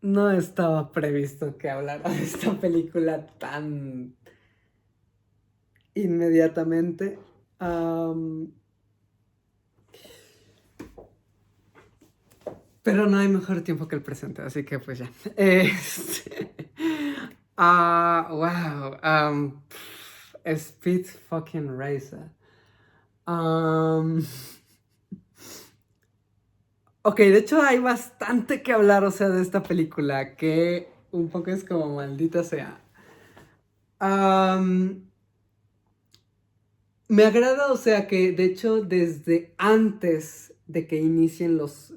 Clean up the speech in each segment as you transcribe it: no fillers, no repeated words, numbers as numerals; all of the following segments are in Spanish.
No estaba previsto que hablara de esta película tan inmediatamente. Am, pero no hay mejor tiempo que el presente, así que pues ya. Wow. Speed fucking Racer. Am, ok, de hecho hay bastante que hablar, o sea, de esta película, que un poco es como maldita sea. Am, Me agrada, o sea, que de hecho desde antes de que inicien los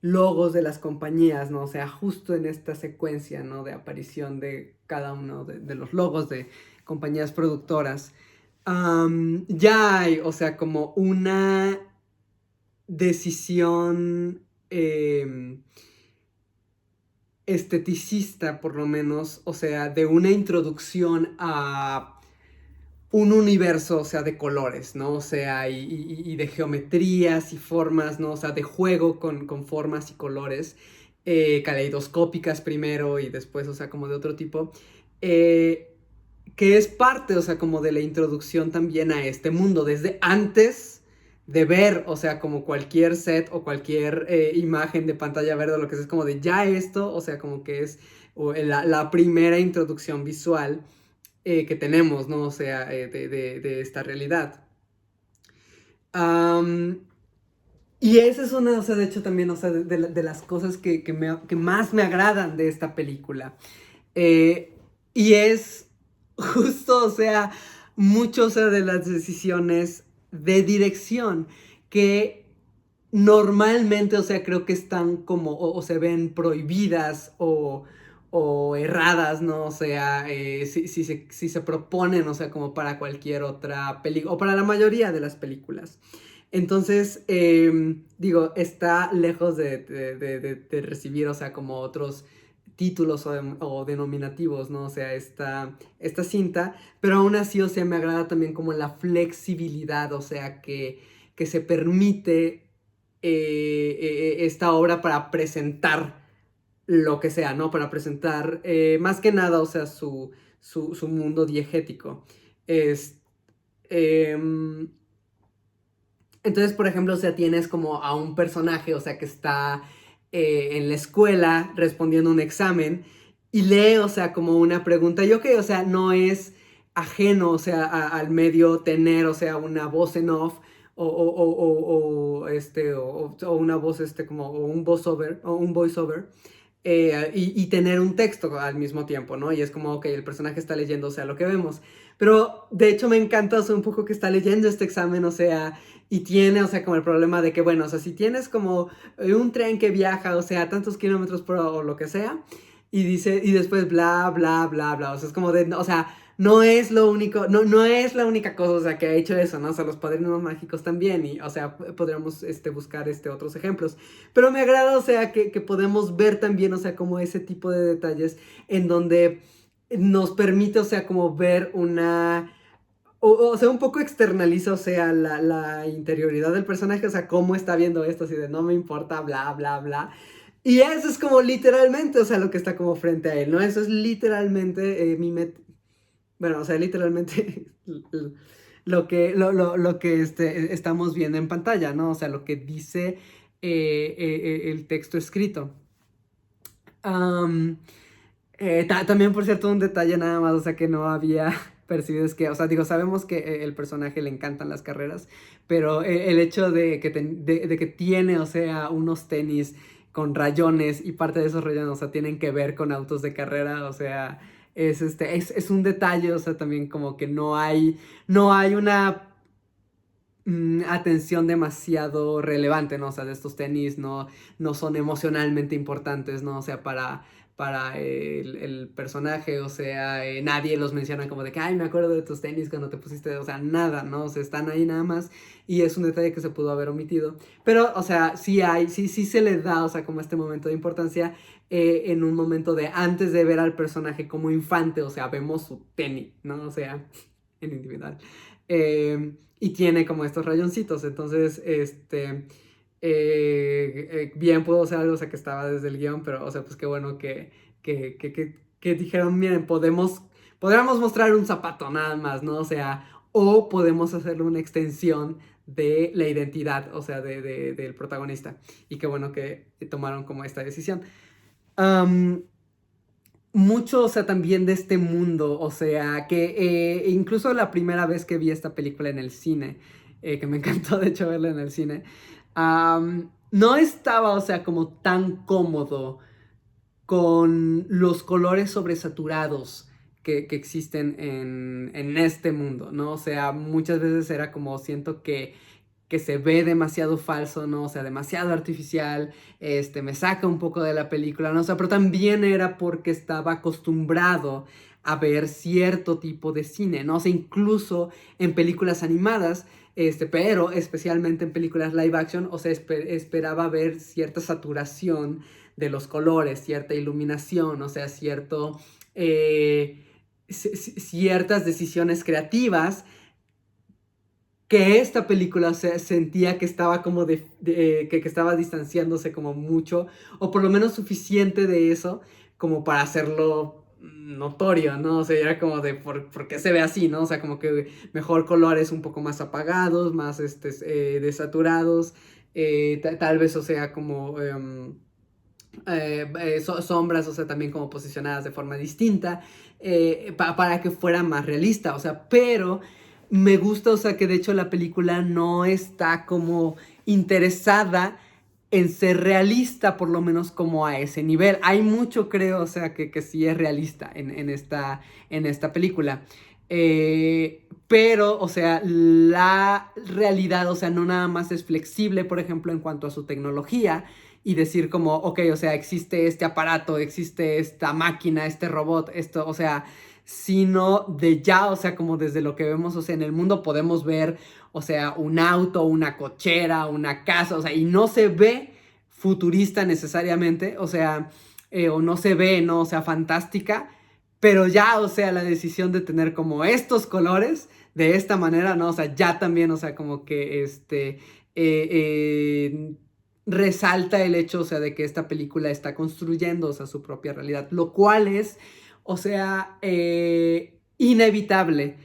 logos de las compañías, ¿no? O sea, justo en esta secuencia, ¿no? De aparición de cada uno de los logos de compañías productoras, ya hay, o sea, como una decisión esteticista, por lo menos, o sea, de una introducción a un universo, o sea, de colores, ¿no? O sea, y de geometrías y formas, ¿no? O sea, de juego con formas y colores, caleidoscópicas primero y después, o sea, como de otro tipo, eh, que es parte, o sea, como de la introducción también a este mundo, desde antes de ver, o sea, como cualquier set o cualquier imagen de pantalla verde o lo que sea, es como de ya esto, o sea, como que es la primera introducción visual que tenemos, ¿no? O sea, de esta realidad. Um, y esa es una, o sea, de hecho también, o sea, de las cosas que más me agradan de esta película. Eh, y es justo, o sea, mucho, o sea, de las decisiones de dirección que normalmente, o sea, creo que están como, o se ven prohibidas o erradas, ¿no? O sea, si se proponen, o sea, como para cualquier otra película, o para la mayoría de las películas. Entonces, digo, está lejos de recibir, o sea, como otros títulos o denominativos, ¿no? O sea, esta cinta, pero aún así, o sea, me agrada también como la flexibilidad, o sea, que se permite esta obra para presentar lo que sea, ¿no? Para presentar más que nada, o sea, su mundo diegético. Es, em, entonces, por ejemplo, o sea, tienes como a un personaje, o sea, que está en la escuela respondiendo un examen y lee, o sea, como una pregunta. Yo que, o sea, no es ajeno, o sea, al medio tener, o sea, una voz en off o una voz, como, o un voiceover, o un voiceover. Y tener un texto al mismo tiempo, ¿no? Y es como, ok, el personaje está leyendo, o sea, lo que vemos. Pero de hecho me encanta, o sea, un poco que está leyendo este examen, o sea, y tiene, o sea, como el problema de que, bueno, o sea, si tienes como un tren que viaja, o sea, tantos kilómetros por hora o lo que sea, y dice, y después bla, bla, bla, bla, o sea, es como de, o sea, no es lo único, no es la única cosa, o sea, que ha hecho eso, ¿no? O sea, los padrinos mágicos también, y, o sea, podríamos, buscar, otros ejemplos. Pero me agrada, o sea, que podemos ver también, o sea, como ese tipo de detalles en donde nos permite, o sea, como ver una o sea, un poco externaliza, o sea, la interioridad del personaje, o sea, cómo está viendo esto, así de no me importa, bla, bla, bla. Y eso es como literalmente, o sea, lo que está como frente a él, ¿no? Eso es literalmente bueno, o sea, literalmente lo que estamos viendo en pantalla, ¿no? O sea, lo que dice el texto escrito. Um, También, por cierto, un detalle nada más, o sea, que no había percibido es que, o sea, digo, sabemos que el personaje le encantan las carreras, pero el hecho de que tiene, o sea, unos tenis con rayones y parte de esos rayones, o sea, tienen que ver con autos de carrera, o sea, es un detalle, o sea, también como que no hay una atención demasiado relevante, ¿no? O sea, de estos tenis no son emocionalmente importantes, ¿no? O sea, para el personaje, o sea, nadie los menciona como de que, ay, me acuerdo de tus tenis cuando te pusiste, o sea, nada, ¿no? O sea, están ahí nada más y es un detalle que se pudo haber omitido. Pero, o sea, sí se le da, o sea, como este momento de importancia en un momento de antes de ver al personaje como infante, o sea, vemos su tenis, ¿no? O sea, en individual. Y tiene como estos rayoncitos. Entonces, bien pudo ser algo, o sea, que estaba desde el guión, pero, o sea, pues qué bueno que dijeron, miren, podríamos mostrar un zapato nada más, ¿no? O sea, o podemos hacerle una extensión de la identidad, o sea, del protagonista. Y qué bueno que tomaron como esta decisión. Am, Mucho, o sea, también de este mundo, o sea, que incluso la primera vez que vi esta película en el cine, que me encantó de hecho verla en el cine, no estaba, o sea, como tan cómodo con los colores sobresaturados que existen en este mundo, ¿no? O sea, muchas veces era como siento que se ve demasiado falso, ¿no? O sea, demasiado artificial, me saca un poco de la película, ¿no? O sea, pero también era porque estaba acostumbrado a ver cierto tipo de cine, ¿no? O sea, incluso en películas animadas, pero especialmente en películas live action, o sea, esperaba ver cierta saturación de los colores, cierta iluminación, o sea, ciertas decisiones creativas que esta película se sentía que estaba como que estaba distanciándose como mucho, o por lo menos suficiente de eso, como para hacerlo notorio, ¿no? O sea, era como de, ¿por qué se ve así, no? O sea, como que mejor colores un poco más apagados, más desaturados, tal vez, o sea, como sombras, o sea, también como posicionadas de forma distinta, para que fuera más realista, o sea, pero me gusta, o sea, que de hecho la película no está como interesada en ser realista, por lo menos como a ese nivel. Hay mucho, creo, o sea, que sí es realista en esta película. Pero, o sea, la realidad, o sea, no nada más es flexible, por ejemplo, en cuanto a su tecnología, y decir como, ok, o sea, existe este aparato, existe esta máquina, este robot, esto, o sea, sino de ya, o sea, como desde lo que vemos, o sea, en el mundo podemos ver, o sea, un auto, una cochera, una casa, o sea, y no se ve futurista necesariamente, o sea, o no se ve, ¿no? O sea, fantástica, pero ya, o sea, la decisión de tener como estos colores de esta manera, ¿no? O sea, ya también, o sea, como que resalta el hecho, o sea, de que esta película está construyendo, o sea, su propia realidad, lo cual es, o sea, inevitable,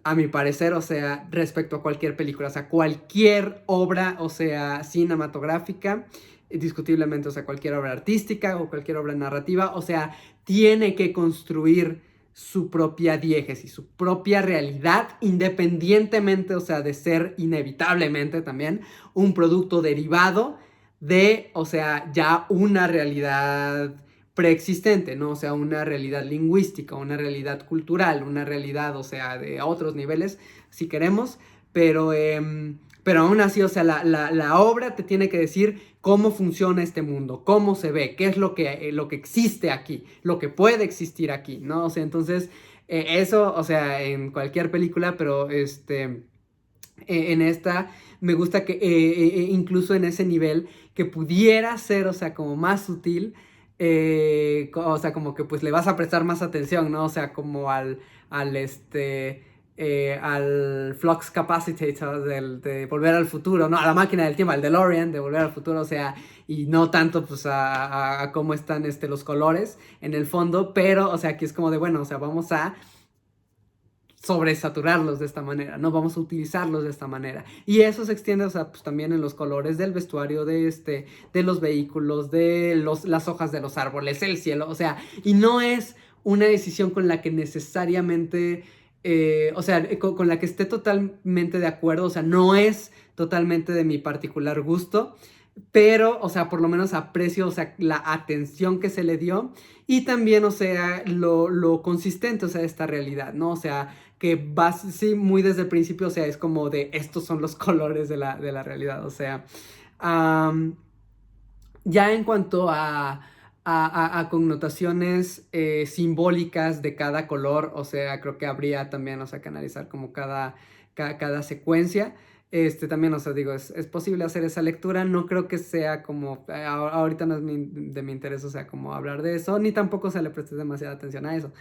a mi parecer, o sea, respecto a cualquier película, o sea, cualquier obra, o sea, cinematográfica, discutiblemente, o sea, cualquier obra artística o cualquier obra narrativa, o sea, tiene que construir su propia diégesis, su propia realidad, independientemente, o sea, de ser inevitablemente también un producto derivado de, o sea, ya una realidad preexistente, ¿no? O sea, una realidad lingüística, una realidad cultural, una realidad, o sea, de otros niveles, si queremos, pero aún así, o sea, la obra te tiene que decir cómo funciona este mundo, cómo se ve, qué es lo que existe aquí, lo que puede existir aquí, ¿no? O sea, entonces, eso, o sea, en cualquier película, pero en esta me gusta que incluso en ese nivel que pudiera ser, o sea, como más sutil, o sea, como que pues le vas a prestar más atención, ¿no? O sea, como al al flux capacitor de Volver al Futuro, ¿no? A la máquina del tiempo, al DeLorean de Volver al Futuro, o sea, y no tanto pues a cómo están los colores en el fondo, pero, o sea, aquí es como de, bueno, o sea, vamos a sobresaturarlos de esta manera, no vamos a utilizarlos de esta manera. Y eso se extiende, o sea, pues también en los colores del vestuario de los vehículos, las hojas de los árboles, el cielo, o sea, y no es una decisión con la que necesariamente, o sea, con la que esté totalmente de acuerdo, o sea, no es totalmente de mi particular gusto, pero, o sea, por lo menos aprecio, o sea, la atención que se le dio y también, o sea, lo consistente, o sea, de esta realidad, ¿no? O sea, que vas, sí, muy desde el principio, o sea, es como de estos son los colores de la realidad, o sea, um, ya en cuanto a connotaciones simbólicas de cada color, o sea, creo que habría también, o sea, que analizar como cada secuencia. También, o sea, digo, es posible hacer esa lectura, no creo que sea como, ahorita no es de mi interés, o sea, como hablar de eso, ni tampoco se le preste demasiada atención a eso.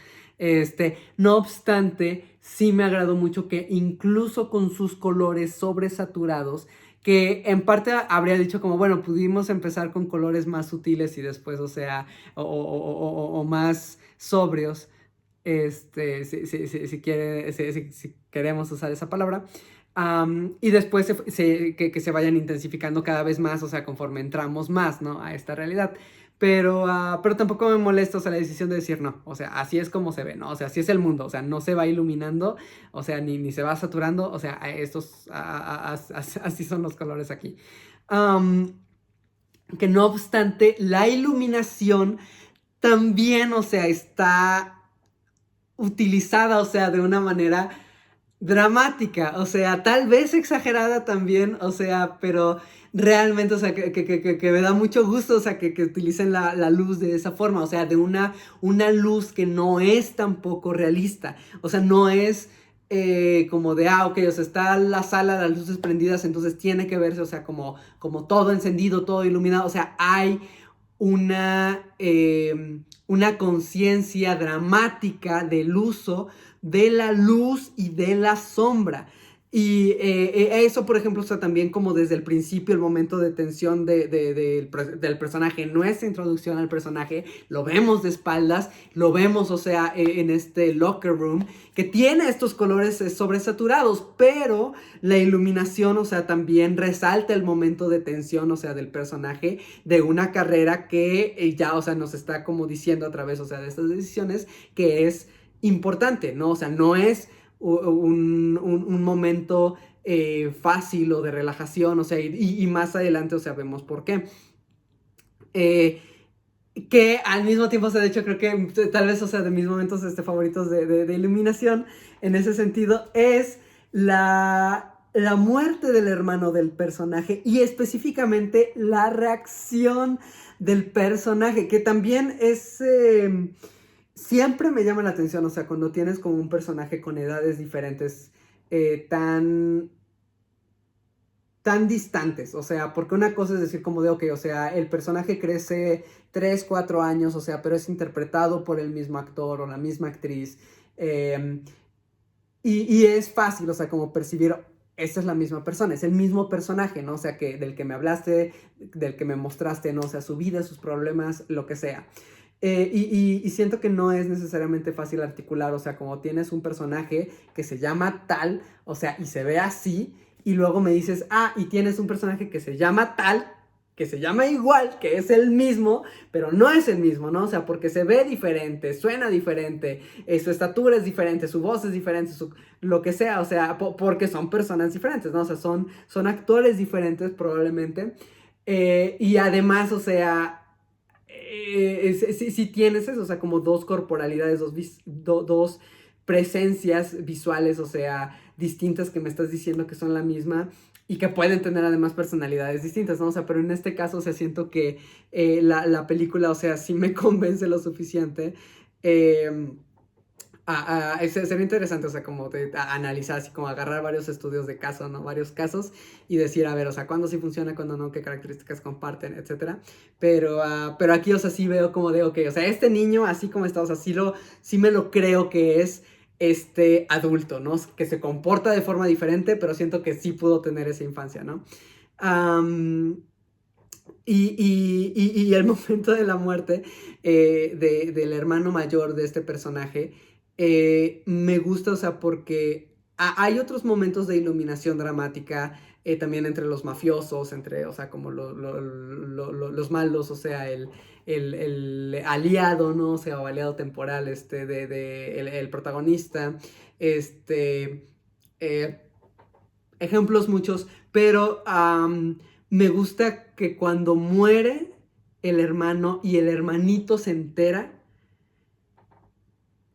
No obstante, sí me agradó mucho que incluso con sus colores sobresaturados, que en parte habría dicho como, bueno, pudimos empezar con colores más sutiles y después, o sea, o más sobrios, si queremos usar esa palabra. Y después que se vayan intensificando cada vez más, o sea, conforme entramos más, ¿no? A esta realidad. Pero tampoco me molesta, o sea, la decisión de decir no, o sea, así es como se ve, ¿no? O sea, así es el mundo, o sea, no se va iluminando, o sea, ni se va saturando, o sea, así son los colores aquí. Que no obstante, la iluminación también, o sea, está utilizada, o sea, de una manera dramática, o sea, tal vez exagerada también, o sea, pero realmente, o sea, que me da mucho gusto, o sea, que utilicen la luz de esa forma, o sea, de una luz que no es tampoco realista, o sea, no es como de, ok, o sea, está la sala, las luces prendidas, entonces tiene que verse, o sea, como todo encendido, todo iluminado, o sea, hay una conciencia dramática del uso de la luz y de la sombra. Y eso, por ejemplo, está también como desde el principio, el momento de tensión del personaje, nuestra introducción al personaje, lo vemos de espaldas, lo vemos, o sea, en este locker room, que tiene estos colores sobresaturados, pero la iluminación, o sea, también resalta el momento de tensión, o sea, del personaje, de una carrera que ya, o sea, nos está como diciendo a través, o sea, de estas decisiones, que es importante, ¿no? O sea, no es un momento fácil o de relajación, o sea, y más adelante, o sea, vemos por qué. Que al mismo tiempo, o sea, de hecho creo que tal vez, o sea, de mis momentos favoritos de iluminación, en ese sentido, es la muerte del hermano del personaje y específicamente la reacción del personaje, que también es... siempre me llama la atención, o sea, cuando tienes como un personaje con edades diferentes, tan distantes, o sea, porque una cosa es decir como de, ok, o sea, el personaje crece 3 4 años, o sea, pero es interpretado por el mismo actor o la misma actriz, y es fácil, o sea, como percibir, esta es la misma persona, es el mismo personaje, ¿no? O sea, del que me hablaste, del que me mostraste, ¿no? O sea, su vida, sus problemas, lo que sea. Y siento que no es necesariamente fácil articular, o sea, como tienes un personaje que se llama tal, o sea, y se ve así, y luego me dices, y tienes un personaje que se llama tal, que se llama igual, que es el mismo, pero no es el mismo, ¿no? O sea, porque se ve diferente, suena diferente, su estatura es diferente, su voz es diferente, lo que sea, o sea, porque son personas diferentes, ¿no? O sea, son actores diferentes probablemente, y además, o sea, si tienes eso, o sea, como dos corporalidades, dos presencias visuales, o sea, distintas que me estás diciendo que son la misma y que pueden tener además personalidades distintas, ¿no? O sea, pero en este caso, o sea, siento que la película, o sea, sí me convence lo suficiente. Sería interesante, o sea, como analizar, así como agarrar varios estudios de caso, ¿no? Varios casos y decir, a ver, o sea, cuándo sí funciona, cuándo no, qué características comparten, etcétera. Pero aquí, o sea, sí veo como de, ok, o sea, este niño, así como está, o sea, sí me lo creo que es este adulto, ¿no? Que se comporta de forma diferente, pero siento que sí pudo tener esa infancia, ¿no? Y el momento de la muerte del hermano mayor de este personaje me gusta, o sea, porque hay otros momentos de iluminación dramática también entre los mafiosos, o sea, como los malos, o sea, el aliado, ¿no? O sea, o aliado temporal, el protagonista, eh, ejemplos muchos, pero me gusta que cuando muere el hermano y el hermanito se entera,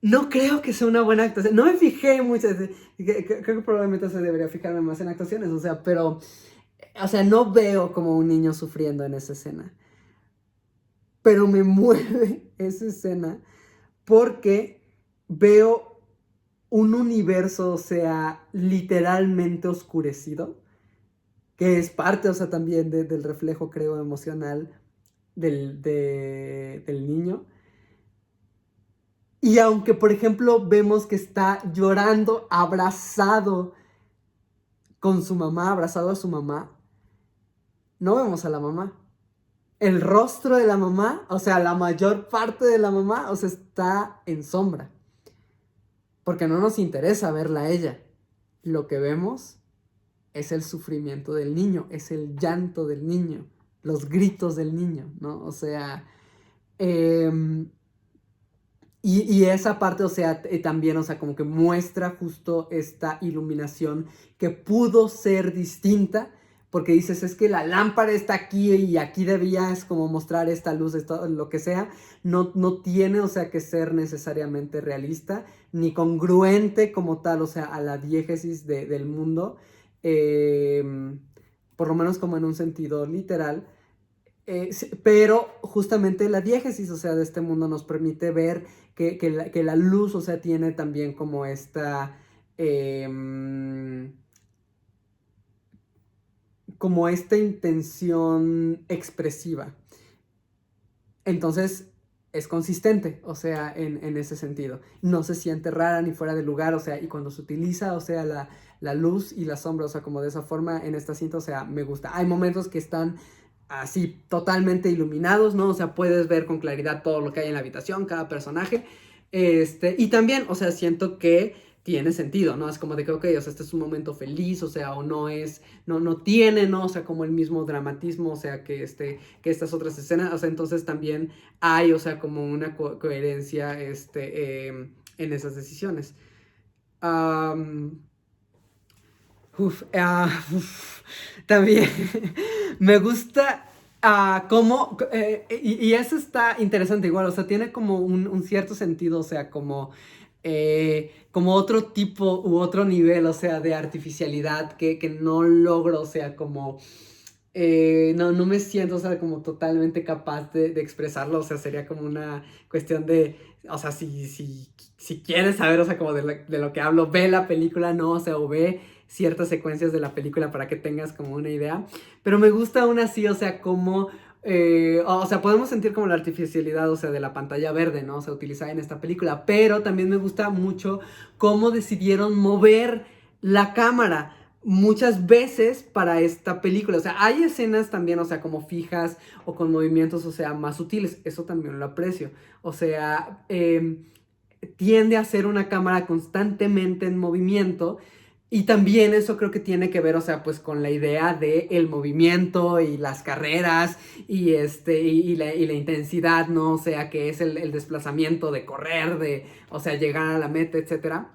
no creo que sea una buena actuación. No me fijé mucho, creo que probablemente se debería fijarme más en actuaciones, o sea, pero, o sea, no veo como un niño sufriendo en esa escena, pero me mueve esa escena porque veo un universo, o sea, literalmente oscurecido, que es parte, o sea, también del reflejo, creo, emocional del niño. Y aunque, por ejemplo, vemos que está llorando, abrazado con su mamá, abrazado a su mamá, no vemos a la mamá. El rostro de la mamá, o sea, la mayor parte de la mamá, o sea, está en sombra. Porque no nos interesa verla a ella. Lo que vemos es el sufrimiento del niño, es el llanto del niño, los gritos del niño, ¿no? O sea, em, y esa parte, o sea, también, o sea, como que muestra justo esta iluminación que pudo ser distinta, porque dices, es que la lámpara está aquí y aquí debías como mostrar esta luz, esto, lo que sea, no tiene, o sea, que ser necesariamente realista, ni congruente como tal, o sea, a la diégesis del mundo, eh, por lo menos como en un sentido literal. Sí, pero justamente la diégesis, o sea, de este mundo nos permite ver que la luz, o sea, tiene también como em, como esta intención expresiva. Entonces, es consistente, o sea, en ese sentido. No se siente rara ni fuera de lugar, o sea, y cuando se utiliza, o sea, la luz y la sombra, o sea, como de esa forma en esta cinta, o sea, me gusta. Hay momentos que están así totalmente iluminados, ¿no? O sea, puedes ver con claridad todo lo que hay en la habitación, cada personaje. Y también, o sea, siento que tiene sentido, ¿no? Es como de que, ok, o sea, este es un momento feliz, o sea, o no es, no tiene, ¿no? O sea, como el mismo dramatismo, o sea, que estas otras escenas, o sea, entonces también hay, o sea, como una coherencia, en esas decisiones. Um, uf, también me gusta cómo, y eso está interesante igual, o sea, tiene como un cierto sentido, o sea, como otro tipo u otro nivel, o sea, de artificialidad que no logro, o sea, como no me siento, o sea, como totalmente capaz de expresarlo, o sea, sería como una cuestión de, o sea, si quieres saber, o sea, como de lo que hablo, ve la película, no, o sea, o ve ciertas secuencias de la película para que tengas como una idea, pero me gusta aún así, o sea, como, o sea, podemos sentir como la artificialidad, o sea, de la pantalla verde, ¿no? O sea, utilizada en esta película, pero también me gusta mucho cómo decidieron mover la cámara muchas veces para esta película. O sea, hay escenas también, o sea, como fijas o con movimientos, o sea, más sutiles. Eso también lo aprecio. O sea, tiende a ser una cámara constantemente en movimiento. Y también eso creo que tiene que ver, o sea, pues con la idea de el movimiento y las carreras y la intensidad, ¿no? O sea, que es el desplazamiento de correr, o sea, llegar a la meta, etcétera.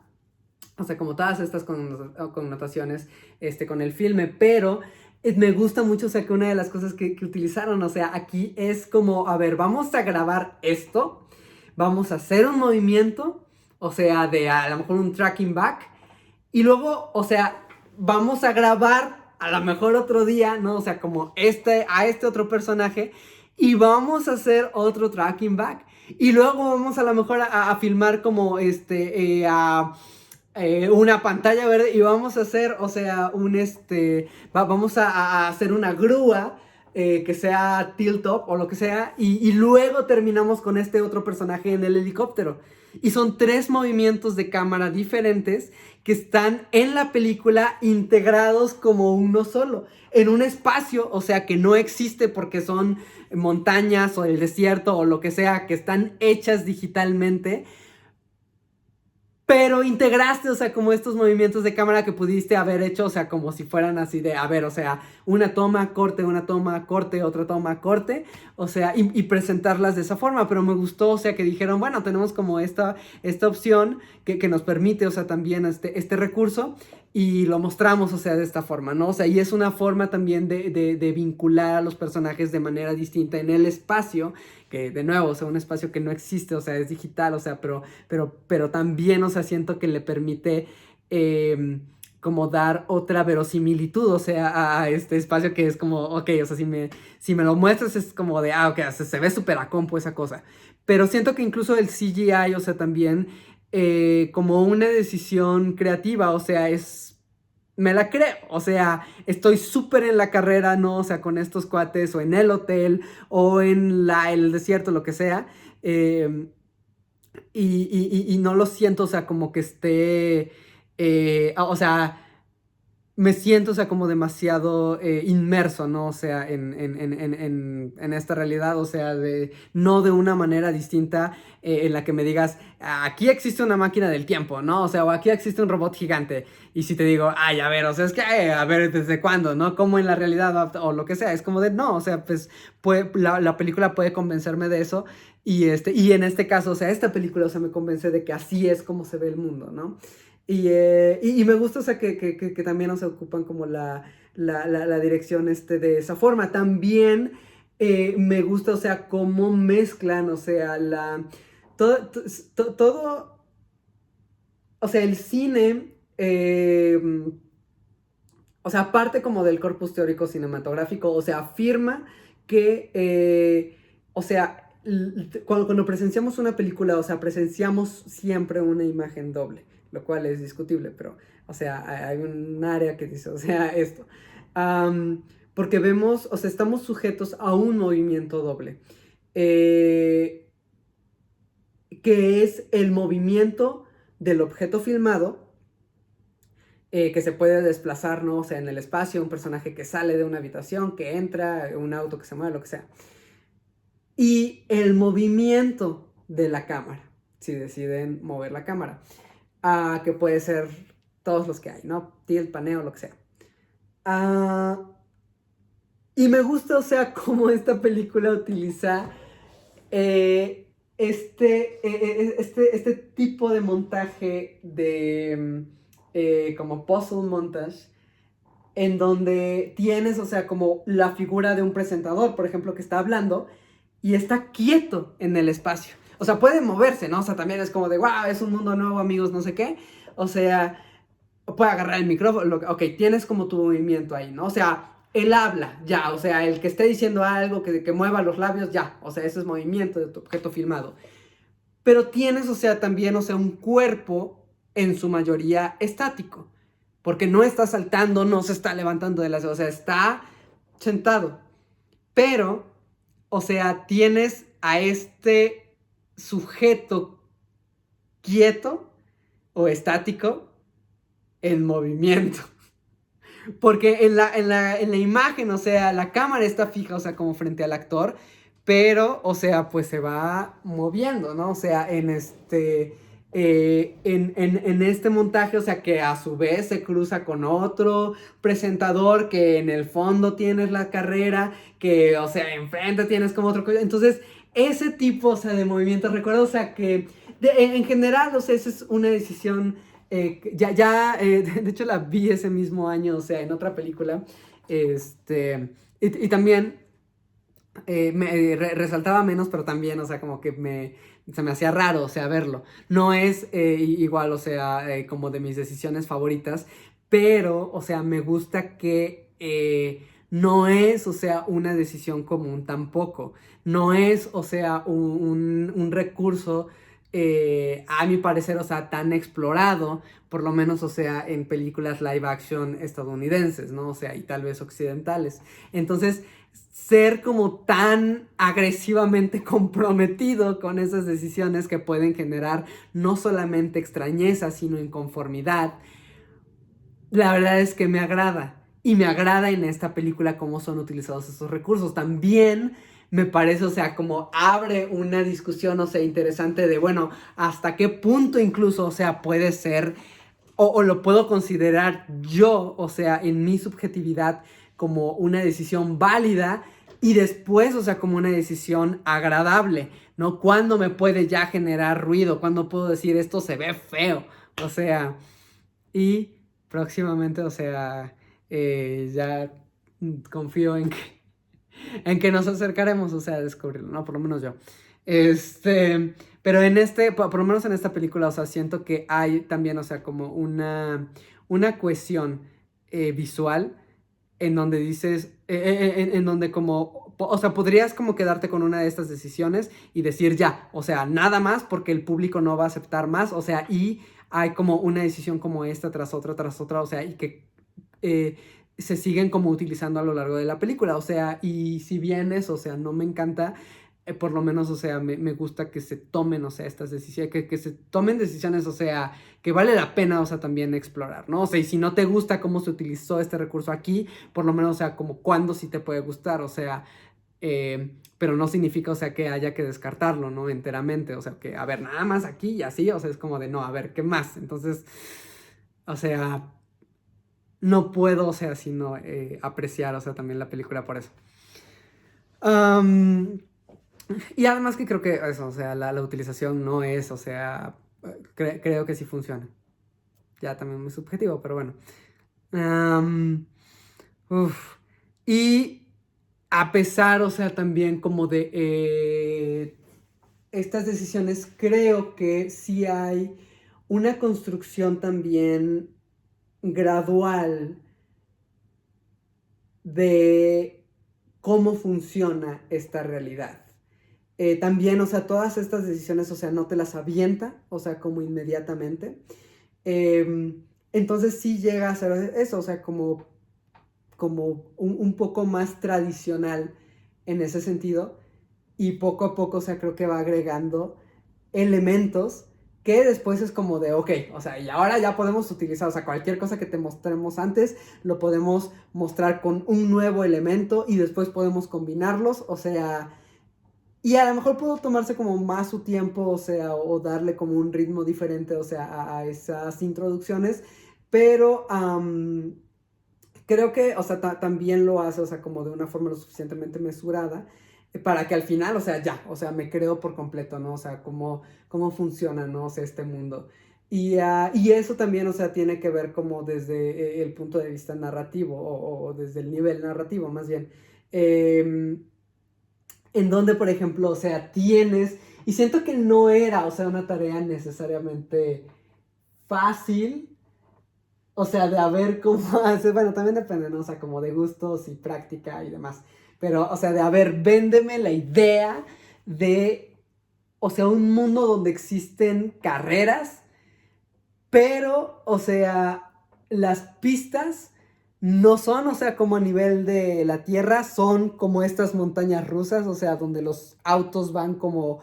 O sea, como todas estas connotaciones con el filme, pero me gusta mucho, o sea, que una de las cosas que utilizaron, o sea, aquí es como, a ver, vamos a grabar esto, vamos a hacer un movimiento, o sea, de a lo mejor un tracking back, y luego, o sea, vamos a grabar a lo mejor otro día, ¿no? O sea, como a este otro personaje, y vamos a hacer otro tracking back, y luego vamos a lo mejor a filmar como una pantalla verde y vamos a hacer, o sea, vamos a hacer una grúa que sea tilt up o lo que sea y luego terminamos con este otro personaje en el helicóptero. Y son 3 movimientos de cámara diferentes que están en la película integrados como uno solo, en un espacio, o sea, que no existe porque son montañas o el desierto o lo que sea, que están hechas digitalmente, pero integraste, o sea, como estos movimientos de cámara que pudiste haber hecho, o sea, como si fueran así de, a ver, o sea, una toma, corte, otra toma, corte, o sea, y presentarlas de esa forma, pero me gustó, o sea, que dijeron, bueno, tenemos como esta opción que nos permite, o sea, también este recurso, y lo mostramos, o sea, de esta forma, ¿no? O sea, y es una forma también de vincular a los personajes de manera distinta en el espacio, que de nuevo, o sea, un espacio que no existe, o sea, es digital, o sea, pero también, o sea, siento que le permite como dar otra verosimilitud, o sea, a este espacio que es como, ok, o sea, si me lo muestras es como de, ok, o sea, se ve súper a compo esa cosa. Pero siento que incluso el CGI, o sea, también como una decisión creativa, o sea, me la creo, o sea, estoy súper en la carrera, ¿no? O sea, con estos cuates, o en el hotel, o en el desierto, lo que sea, eh, y no lo siento, o sea, como que esté, o sea, me siento, o sea, como demasiado inmerso, ¿no? O sea, en esta realidad, o sea, no de una manera distinta en la que me digas, aquí existe una máquina del tiempo, ¿no? O sea, o aquí existe un robot gigante. Y si te digo, ay, a ver, o sea, es que, a ver, ¿desde cuándo, no? Como en la realidad o lo que sea, es como de, no, o sea, pues la película puede convencerme de eso. Y en este caso, o sea, esta película, o sea, me convence de que así es como se ve el mundo, ¿no? Y me gusta, o sea, que también nos ocupan como la dirección de esa forma. También me gusta, o sea, cómo mezclan, o sea, todo, o sea, el cine, o sea, parte como del corpus teórico cinematográfico, o sea, afirma que, o sea, cuando presenciamos una película, o sea, presenciamos siempre una imagen doble, lo cual es discutible, pero, o sea, hay un área que dice, o sea, esto. Porque vemos, o sea, estamos sujetos a un movimiento doble, eh, que es el movimiento del objeto filmado, que se puede desplazar, ¿no? O sea, en el espacio, un personaje que sale de una habitación, que entra, un auto que se mueve, lo que sea. Y el movimiento de la cámara, si deciden mover la cámara, que puede ser todos los que hay, ¿no? Tilt, paneo, lo que sea. Y me gusta, o sea, cómo esta película utiliza este tipo de montaje de como puzzle montage, en donde tienes, o sea, como la figura de un presentador, por ejemplo, que está hablando y está quieto en el espacio. O sea, puede moverse, ¿no? O sea, también es como de, wow, es un mundo nuevo, amigos, no sé qué. O sea, puede agarrar el micrófono, ok, tienes como tu movimiento ahí, ¿no? O sea, él habla, ya, o sea, el que esté diciendo algo, que mueva los labios, ya, o sea, ese es movimiento de tu objeto filmado. Pero tienes, o sea, también, o sea, un cuerpo en su mayoría estático, porque no está saltando, no se está levantando de la, o sea, está sentado. Pero, o sea, tienes a este sujeto quieto o estático en movimiento. Porque en la imagen, o sea, la cámara está fija, o sea, como frente al actor, pero, o sea, pues se va moviendo, ¿no? O sea, en este montaje, o sea, que a su vez se cruza con otro presentador, que en el fondo tienes la carrera, que, o sea, enfrente tienes como otro. Entonces, ese tipo, o sea, de movimientos, recuerdo, o sea, que en general, o sea, esa es una decisión de hecho la vi ese mismo año, o sea, en otra película. Y también resaltaba menos, pero también, o sea, como que se me hacía raro, o sea, verlo. No es igual, o sea, como de mis decisiones favoritas, pero, o sea, me gusta que no es, o sea, una decisión común tampoco. No es, o sea, un recurso, a mi parecer, o sea, tan explorado, por lo menos, o sea, en películas live action estadounidenses, ¿no? O sea, y tal vez occidentales. Entonces, ser como tan agresivamente comprometido con esas decisiones que pueden generar no solamente extrañeza, sino inconformidad, la verdad es que me agrada. Y me agrada en esta película cómo son utilizados esos recursos. También me parece, o sea, como abre una discusión, o sea, interesante de, bueno, hasta qué punto incluso, o sea, puede ser, o lo puedo considerar yo, o sea, en mi subjetividad, como una decisión válida y después, o sea, como una decisión agradable, ¿no? ¿Cuándo me puede ya generar ruido? ¿Cuándo puedo decir esto se ve feo? O sea, y próximamente, o sea, ya confío en que nos acercaremos, o sea, a descubrirlo, ¿no? Por lo menos yo. Pero por lo menos en esta película, o sea, siento que hay también, o sea, como una cohesión visual en donde dices, en donde como, o sea, podrías como quedarte con una de estas decisiones y decir ya, o sea, nada más porque el público no va a aceptar más, o sea, y hay como una decisión como esta tras otra, o sea, y que eh, se siguen como utilizando a lo largo de la película, o sea, y si bien eso, o sea, no me encanta, por lo menos, o sea, me gusta que se tomen, o sea, estas decisiones, que se tomen decisiones, o sea, que vale la pena, o sea, también explorar, ¿no? O sea, y si no te gusta cómo se utilizó este recurso aquí, por lo menos, o sea, como cuándo sí te puede gustar, o sea, pero no significa, o sea, que haya que descartarlo, ¿no? Enteramente, o sea, que, a ver, nada más aquí y así, o sea, es como de, no, a ver, ¿qué más? Entonces, o sea, no puedo, o sea, sino apreciar, o sea, también la película por eso. Um, y además que creo que eso, o sea, la utilización no es, o sea, creo que sí funciona. Ya también muy subjetivo, pero bueno. Um, uf. Y a pesar, o sea, también como de estas decisiones, creo que sí hay una construcción también gradual de cómo funciona esta realidad. También, o sea, todas estas decisiones, o sea, no te las avienta, o sea, como inmediatamente. Entonces sí llega a ser eso, o sea, como un poco más tradicional en ese sentido. Y poco a poco, o sea, creo que va agregando elementos que después es como de, ok, o sea, y ahora ya podemos utilizar, o sea, cualquier cosa que te mostremos antes, lo podemos mostrar con un nuevo elemento y después podemos combinarlos, o sea, y a lo mejor puedo tomarse como más su tiempo, o sea, o darle como un ritmo diferente, o sea, a esas introducciones, pero creo que, o sea, también lo hace, o sea, como de una forma lo suficientemente mesurada para que al final, o sea, ya, o sea, me creo por completo, ¿no? O sea, cómo funciona, ¿no? O sea, este mundo. Y eso también, o sea, tiene que ver como desde el punto de vista narrativo o desde el nivel narrativo, más bien. En donde, por ejemplo, o sea, tienes, y siento que no era, o sea, una tarea necesariamente fácil, o sea, de a ver cómo hace, bueno, también depende, ¿no? O sea, como de gustos y práctica y demás. Pero, o sea, de a ver, véndeme la idea de, o sea, un mundo donde existen carreras, pero, o sea, las pistas no son, o sea, como a nivel de la tierra, son como estas montañas rusas, o sea, donde los autos van como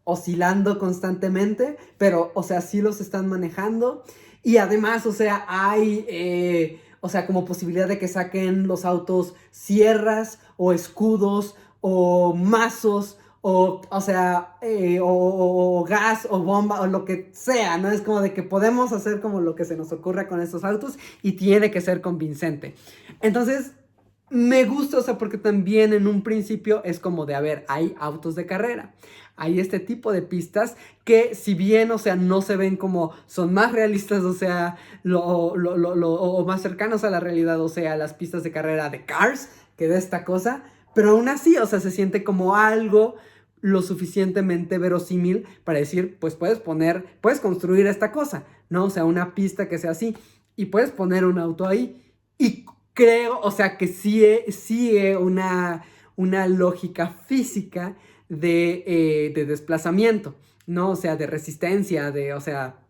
oscilando constantemente, pero, o sea, sí los están manejando. Y además, o sea, hay, o sea, como posibilidad de que saquen los autos sierras o escudos o mazos o sea, o gas o bomba o lo que sea, ¿no? Es como de que podemos hacer como lo que se nos ocurra con estos autos y tiene que ser convincente. Entonces, me gusta, o sea, porque también en un principio es como de, a ver, hay autos de carrera. Hay este tipo de pistas que si bien, o sea, no se ven como son más realistas, o sea, o más cercanos a la realidad, o sea, las pistas de carrera de Cars, que de esta cosa, pero aún así, o sea, se siente como algo lo suficientemente verosímil para decir, pues puedes construir esta cosa, ¿no? O sea, una pista que sea así y puedes poner un auto ahí. Y creo, o sea, que sigue una lógica física de desplazamiento, ¿no? O sea, de resistencia, o sea,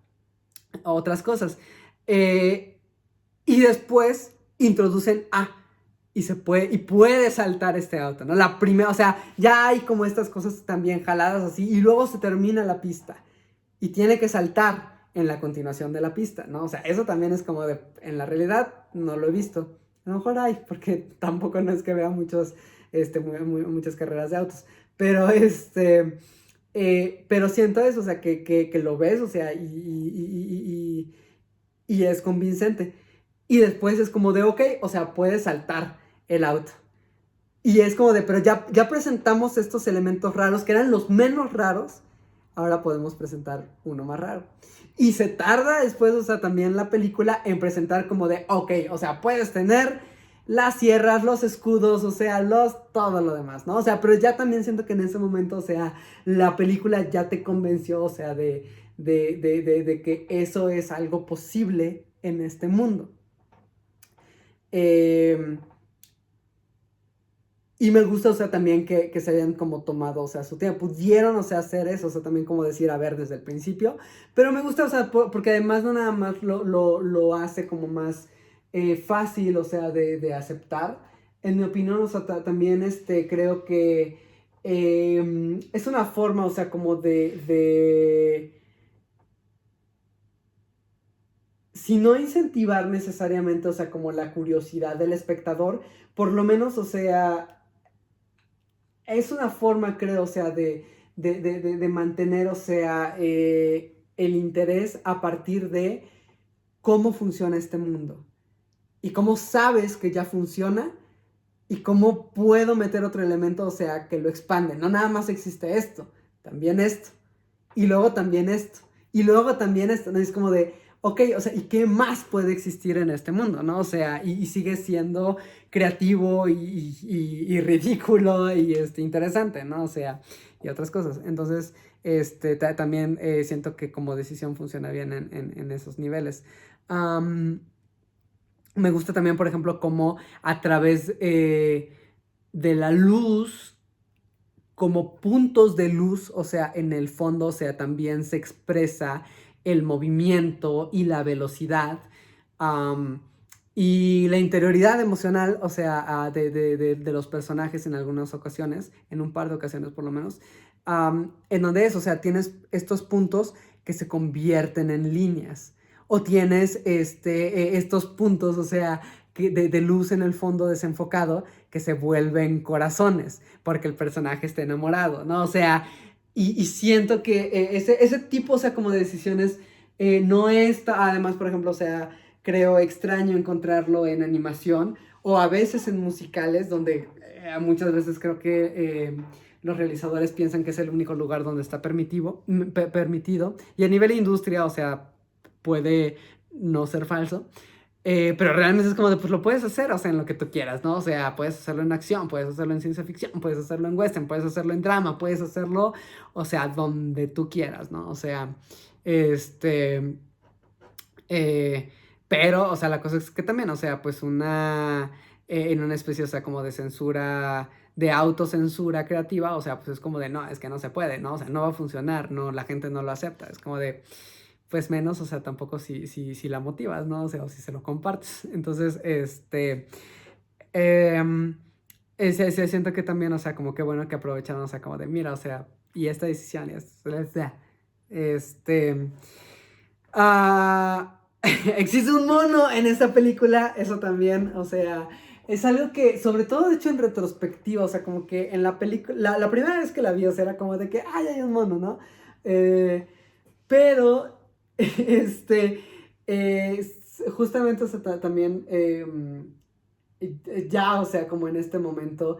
otras cosas. Eh, y después introducen y puede saltar este auto, ¿no? La primera, o sea, ya hay como estas cosas también jaladas así, y luego se termina la pista, y tiene que saltar en la continuación de la pista, ¿no? O sea, eso también es como de, en la realidad no lo he visto, a lo mejor hay, porque tampoco no es que vea muchas carreras de autos, pero pero siento eso, o sea, que lo ves, o sea, y es convincente. Y después es como de, ok, o sea, puedes saltar el auto. Y es como de, pero ya presentamos estos elementos raros, que eran los menos raros, ahora podemos presentar uno más raro. Y se tarda después, o sea, también la película en presentar como de, ok, o sea, puedes tener las sierras, los escudos, o sea, todo lo demás, ¿no? O sea, pero ya también siento que en ese momento, o sea, la película ya te convenció, o sea, de que eso es algo posible en este mundo. Eh, y me gusta, o sea, también que se hayan como tomado, o sea, su tiempo. Pudieron, o sea, hacer eso, o sea, también como decir, a ver, desde el principio. Pero me gusta, o sea, porque además no nada más lo hace como más fácil, o sea, de aceptar. En mi opinión, o sea, también creo que es una forma, o sea, como de si no incentivar necesariamente, o sea, como la curiosidad del espectador, por lo menos, o sea, es una forma, creo, o sea, de mantener, o sea, el interés a partir de cómo funciona este mundo y cómo sabes que ya funciona y cómo puedo meter otro elemento, o sea, que lo expande. No nada más existe esto, también esto, y luego también esto, y luego también esto, ¿no? Es como de, ok, o sea, ¿y qué más puede existir en este mundo, no? O sea, y sigue siendo creativo y ridículo y interesante, ¿no? O sea, y otras cosas. Entonces, también siento que como decisión funciona bien en esos niveles. Me gusta también, por ejemplo, cómo a través de la luz, como puntos de luz, o sea, en el fondo, o sea, también se expresa el movimiento y la velocidad y la interioridad emocional, o sea, de los personajes en algunas ocasiones, en un par de ocasiones por lo menos, en donde es, o sea, tienes estos puntos que se convierten en líneas. O tienes estos puntos, o sea, de luz en el fondo desenfocado que se vuelven corazones porque el personaje está enamorado, ¿no? O sea, y siento que ese tipo, o sea, como de decisiones no está, además, por ejemplo, o sea, creo extraño encontrarlo en animación o a veces en musicales donde muchas veces creo que los realizadores piensan que es el único lugar donde está permitido y a nivel de industria, o sea, puede no ser falso. Pero realmente es como de, pues lo puedes hacer, o sea, en lo que tú quieras, ¿no? O sea, puedes hacerlo en acción, puedes hacerlo en ciencia ficción, puedes hacerlo en western, puedes hacerlo en drama, puedes hacerlo, o sea, donde tú quieras, ¿no? O sea, este, eh, pero, o sea, la cosa es que también, o sea, pues en una especie, o sea, como de censura, de autocensura creativa, o sea, pues es como de, no, es que no se puede, ¿no? O sea, no va a funcionar, no, la gente no lo acepta, es como de pues menos, o sea, tampoco si la motivas, ¿no? O sea, o si se lo compartes. Entonces, em, siento que también, o sea, como que bueno que aprovecharon, o sea, como de, mira, o sea, y esta decisión, y este, ah, existe un mono en esta película, eso también, o sea, es algo que, sobre todo, de hecho, en retrospectiva, o sea, como que en la película, la primera vez que la vi, o sea, era como de que, ay, hay un mono, ¿no? Pero, este, justamente, o sea, también, ya, o sea, como en este momento,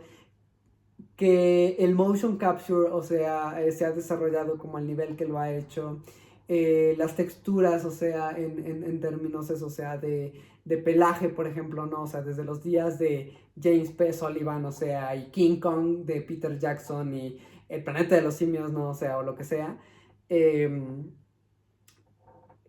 que el motion capture, o sea, se ha desarrollado como al nivel que lo ha hecho, las texturas, o sea, en términos, o sea, de pelaje, por ejemplo, ¿no? O sea, desde los días de James P. Sullivan, o sea, y King Kong de Peter Jackson y El planeta de los simios, ¿no? O sea, o lo que sea.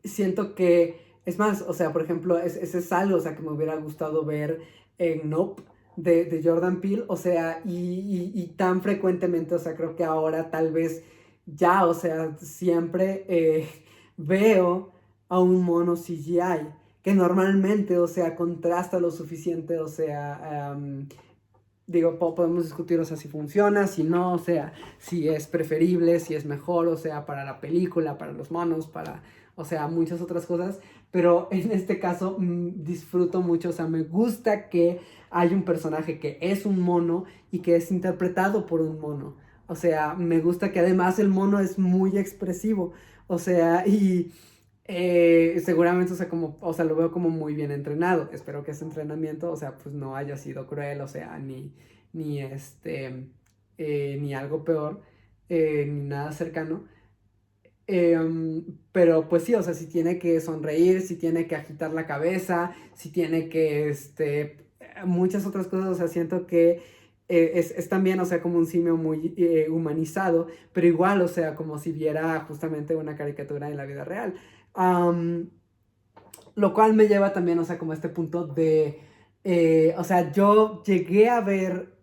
Siento que, es más, o sea, por ejemplo, ese es algo, o sea, que me hubiera gustado ver en Nope de Jordan Peele, o sea, y tan frecuentemente, o sea, creo que ahora tal vez ya, o sea, siempre veo a un mono CGI que normalmente, o sea, contrasta lo suficiente, o sea, digo, podemos discutir, o sea, si funciona, si no, o sea, si es preferible, si es mejor, o sea, para la película, para los monos, para, o sea, muchas otras cosas, pero en este caso disfruto mucho, o sea, me gusta que hay un personaje que es un mono y que es interpretado por un mono, o sea, me gusta que además el mono es muy expresivo, o sea, y seguramente, o sea, como, o sea, lo veo como muy bien entrenado. Espero que ese entrenamiento, o sea, pues no haya sido cruel, o sea, ni ni algo peor, ni nada cercano. Pero pues sí, o sea, si tiene que sonreír, si tiene que agitar la cabeza, si tiene que, muchas otras cosas, o sea, siento que es también, o sea, como un simio muy humanizado, pero igual, o sea, como si viera justamente una caricatura en la vida real. Am, lo cual me lleva también, o sea, como a este punto de, o sea, yo llegué a ver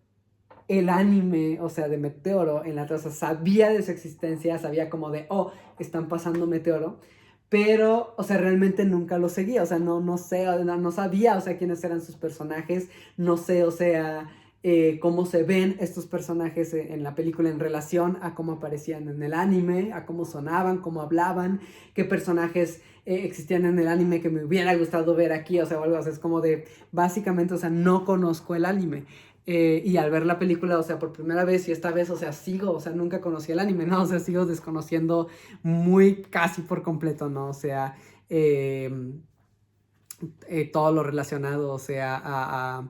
el anime, o sea, de Meteoro en la taza, sabía de su existencia, sabía como de, oh, están pasando Meteoro, pero, o sea, realmente nunca lo seguía, o sea, no sé, no sabía, o sea, quiénes eran sus personajes, no sé, o sea, cómo se ven estos personajes en la película en relación a cómo aparecían en el anime, a cómo sonaban, cómo hablaban, qué personajes existían en el anime que me hubiera gustado ver aquí, o sea, o algo así. Es como de, básicamente, o sea, no conozco el anime. Y al ver la película, o sea, por primera vez y esta vez, o sea, sigo, o sea, nunca conocí el anime, ¿no? O sea, sigo desconociendo muy casi por completo, ¿no? O sea, eh, todo lo relacionado, o sea,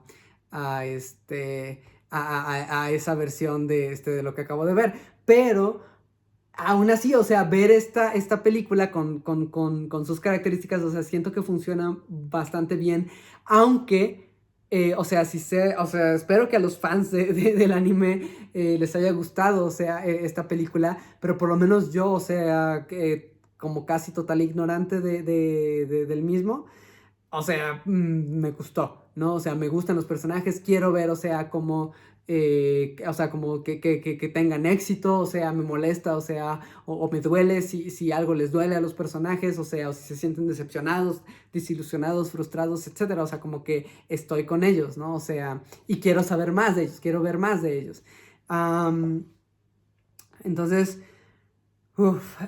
a este, a esa versión de lo que acabo de ver. Pero aún así, o sea, ver esta película con sus características, o sea, siento que funciona bastante bien, aunque, o sea, o sea, espero que a los fans del anime les haya gustado, o sea, esta película, pero por lo menos yo, o sea, como casi total ignorante del mismo, o sea, me gustó, ¿no? O sea, me gustan los personajes, quiero ver, o sea, como, o sea, como que tengan éxito, o sea, me molesta, o sea, o me duele si algo les duele a los personajes, o sea, o si se sienten decepcionados, desilusionados, frustrados, etcétera, o sea, como que estoy con ellos, ¿no? O sea, y quiero saber más de ellos, quiero ver más de ellos. Am, entonces, uff,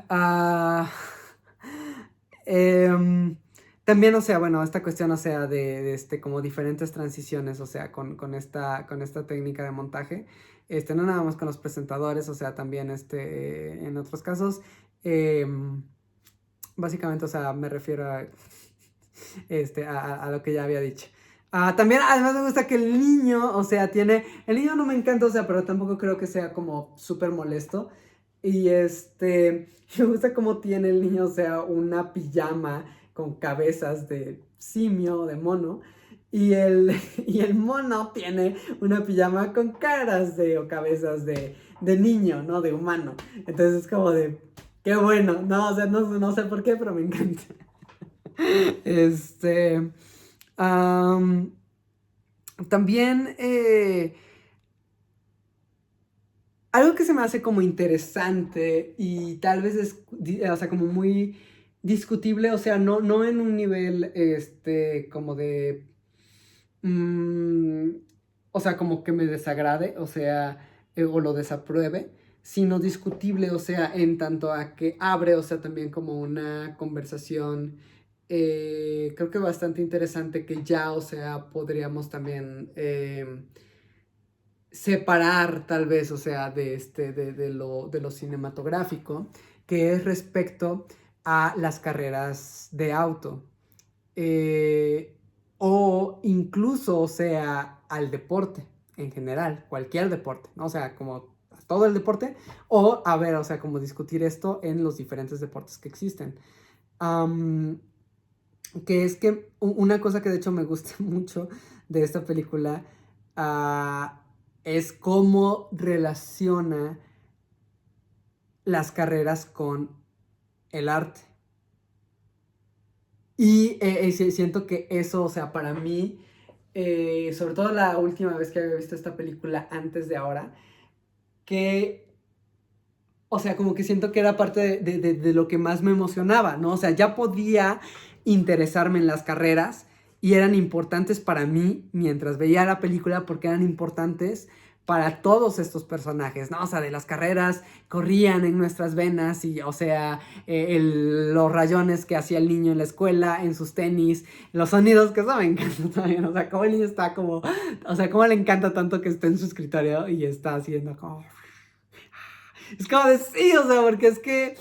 Em, también, o sea, bueno, esta cuestión, o sea, como diferentes transiciones, o sea, con esta técnica de montaje, no nada más con los presentadores, o sea, también, en otros casos, em, básicamente, o sea, me refiero a lo que ya había dicho. También, además me gusta que el niño, o sea, el niño no me encanta, o sea, pero tampoco creo que sea como súper molesto. Y me gusta cómo tiene el niño, o sea, una pijama con cabezas de simio, de mono. Y el, y el mono tiene una pijama con caras o cabezas de niño, ¿no? De humano. Entonces es como de, qué bueno, no, o sea, no sé por qué, pero me encanta. Este. am, También algo que se me hace como interesante y tal vez es, o sea, como muy discutible, o sea, no en un nivel, como de, mm, o sea, como que me desagrade, o sea, o lo desapruebe, sino discutible, o sea, en tanto a que abre, o sea, también como una conversación, creo que bastante interesante que ya, o sea, podríamos también separar tal vez, o sea, de lo cinematográfico, que es respecto a las carreras de auto. eh, o incluso, o sea, al deporte en general, cualquier deporte, ¿no? O sea, como todo el deporte, o a ver, o sea, como discutir esto en los diferentes deportes que existen. Am, que es que una cosa que de hecho me gusta mucho de esta película es cómo relaciona las carreras con el arte. Y siento que eso, o sea, para mí, sobre todo la última vez que había visto esta película antes de ahora, que, o sea, como que siento que era parte de lo que más me emocionaba, ¿no? O sea, ya podía interesarme en las carreras y eran importantes para mí mientras veía la película porque eran importantes para todos estos personajes, ¿no? O sea, de las carreras corrían en nuestras venas y, o sea, los rayones que hacía el niño en la escuela, en sus tenis, los sonidos que eso me encanta también, o sea, como el niño está como, o sea, cómo le encanta tanto que esté en su escritorio y está haciendo como... Es como de sí, o sea, porque es que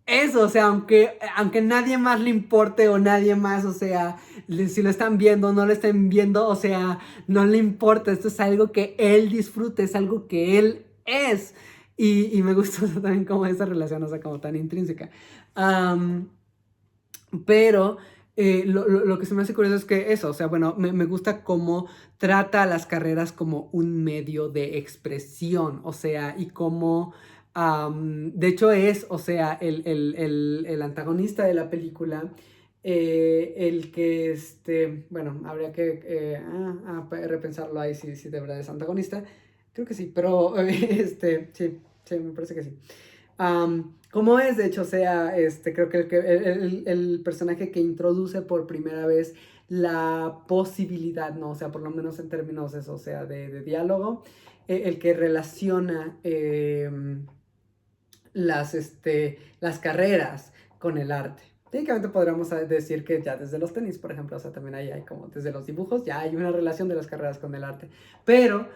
eso, o sea, aunque nadie más le importe o nadie más, o sea, si lo están viendo o no lo estén viendo, o sea, no le importa, esto es algo que él disfruta, es algo que él es. Y me gustó también como esa relación, o sea, como tan intrínseca. Am, pero lo que se me hace curioso es que eso, o sea, bueno, me gusta cómo trata a las carreras como un medio de expresión, o sea, y cómo, de hecho es, o sea, el antagonista de la película, el que, bueno, habría que repensarlo ahí si de verdad es antagonista, creo que sí, pero, sí, me parece que sí. Como es, de hecho, o sea, creo que el personaje que introduce por primera vez la posibilidad, ¿no? O sea, por lo menos en términos de eso, o sea, de diálogo, el que relaciona las carreras con el arte. Técnicamente podríamos decir que ya desde los tenis, por ejemplo, o sea, también ahí hay como desde los dibujos, ya hay una relación de las carreras con el arte. Pero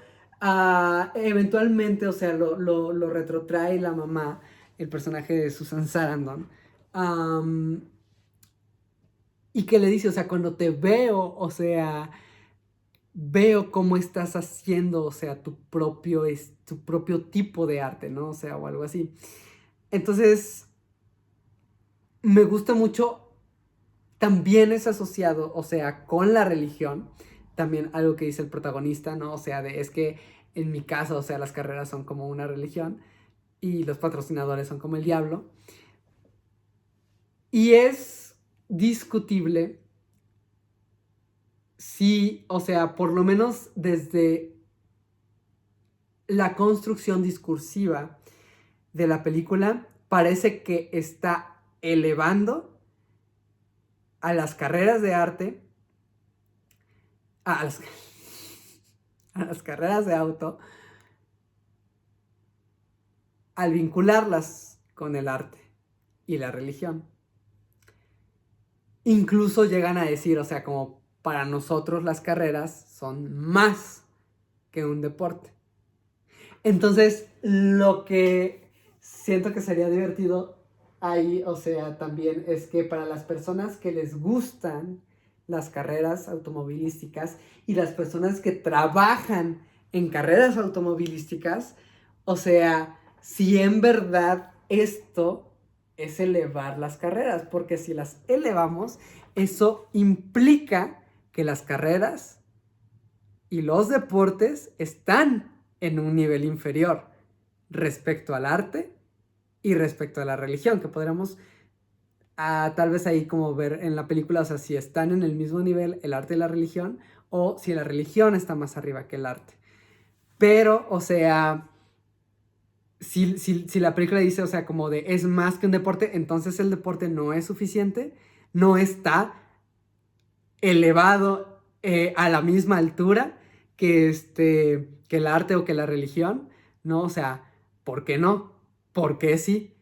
eventualmente, o sea, lo retrotrae la mamá, el personaje de Susan Sarandon, y que le dice, o sea, cuando te veo, o sea, veo cómo estás haciendo, o sea, tu propio tipo de arte, ¿no? O sea, o algo así. Entonces, me gusta mucho, también es asociado, o sea, con la religión, también algo que dice el protagonista, ¿no? O sea, es que en mi caso, o sea, las carreras son como una religión y los patrocinadores son como el diablo. Y es discutible si, o sea, por lo menos desde la construcción discursiva de la película, parece que está elevando a las carreras de arte, a las, a las carreras de auto, al vincularlas con el arte y la religión. Incluso llegan a decir, o sea, como para nosotros las carreras son más que un deporte. Entonces, lo que siento que sería divertido ahí, o sea, también es que para las personas que les gustan las carreras automovilísticas y las personas que trabajan en carreras automovilísticas, o sea, si en verdad esto es elevar las carreras, porque si las elevamos, eso implica que las carreras y los deportes están en un nivel inferior respecto al arte y respecto a la religión, que podríamos tal vez ahí como ver en la película, o sea, si están en el mismo nivel el arte y la religión, o si la religión está más arriba que el arte. Pero, o sea, si la película dice, o sea, como de es más que un deporte, entonces el deporte no es suficiente, no está elevado a la misma altura que el arte o que la religión, ¿no? O sea, ¿por qué no? ¿Por qué sí?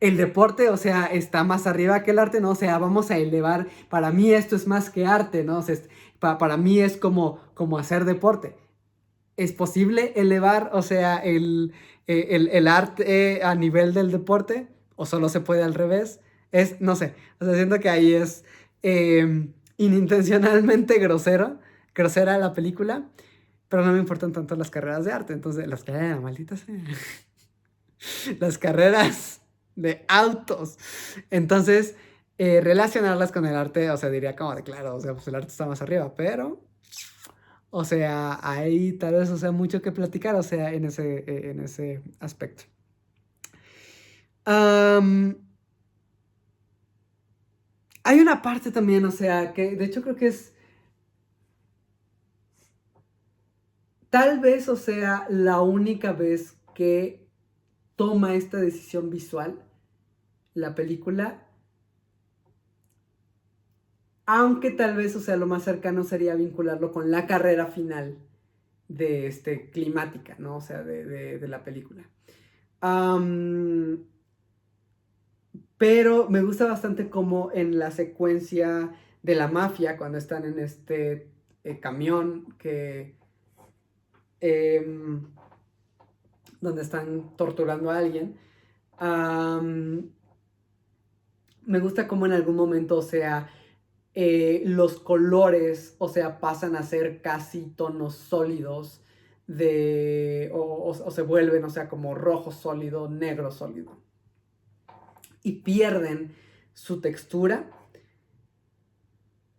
El deporte, o sea, está más arriba que el arte, ¿no? O sea, vamos a elevar, para mí esto es más que arte, ¿no? O sea, para mí es como hacer deporte. ¿Es posible elevar, o sea, el arte a nivel del deporte? ¿O solo se puede al revés? No sé, o sea, siento que ahí es inintencionalmente grosera la película, pero no me importan tanto las carreras de arte, entonces, malditas sea, las carreras de autos. Entonces, relacionarlas con el arte, o sea, diría como de claro, o sea, pues el arte está más arriba, pero o sea, hay tal vez, o sea, mucho que platicar, o sea, en ese aspecto. Hay una parte también, o sea, que de hecho creo que es tal vez, o sea, la única vez que toma esta decisión visual la película, aunque tal vez, o sea, lo más cercano sería vincularlo con la carrera final de climática, ¿no? O sea, de la película. Pero me gusta bastante como en la secuencia de la mafia, cuando están en este camión donde están torturando a alguien. Me gusta como en algún momento, o sea, los colores, o sea, pasan a ser casi tonos sólidos o se vuelven, o sea, como rojo sólido, negro sólido. Y pierden su textura,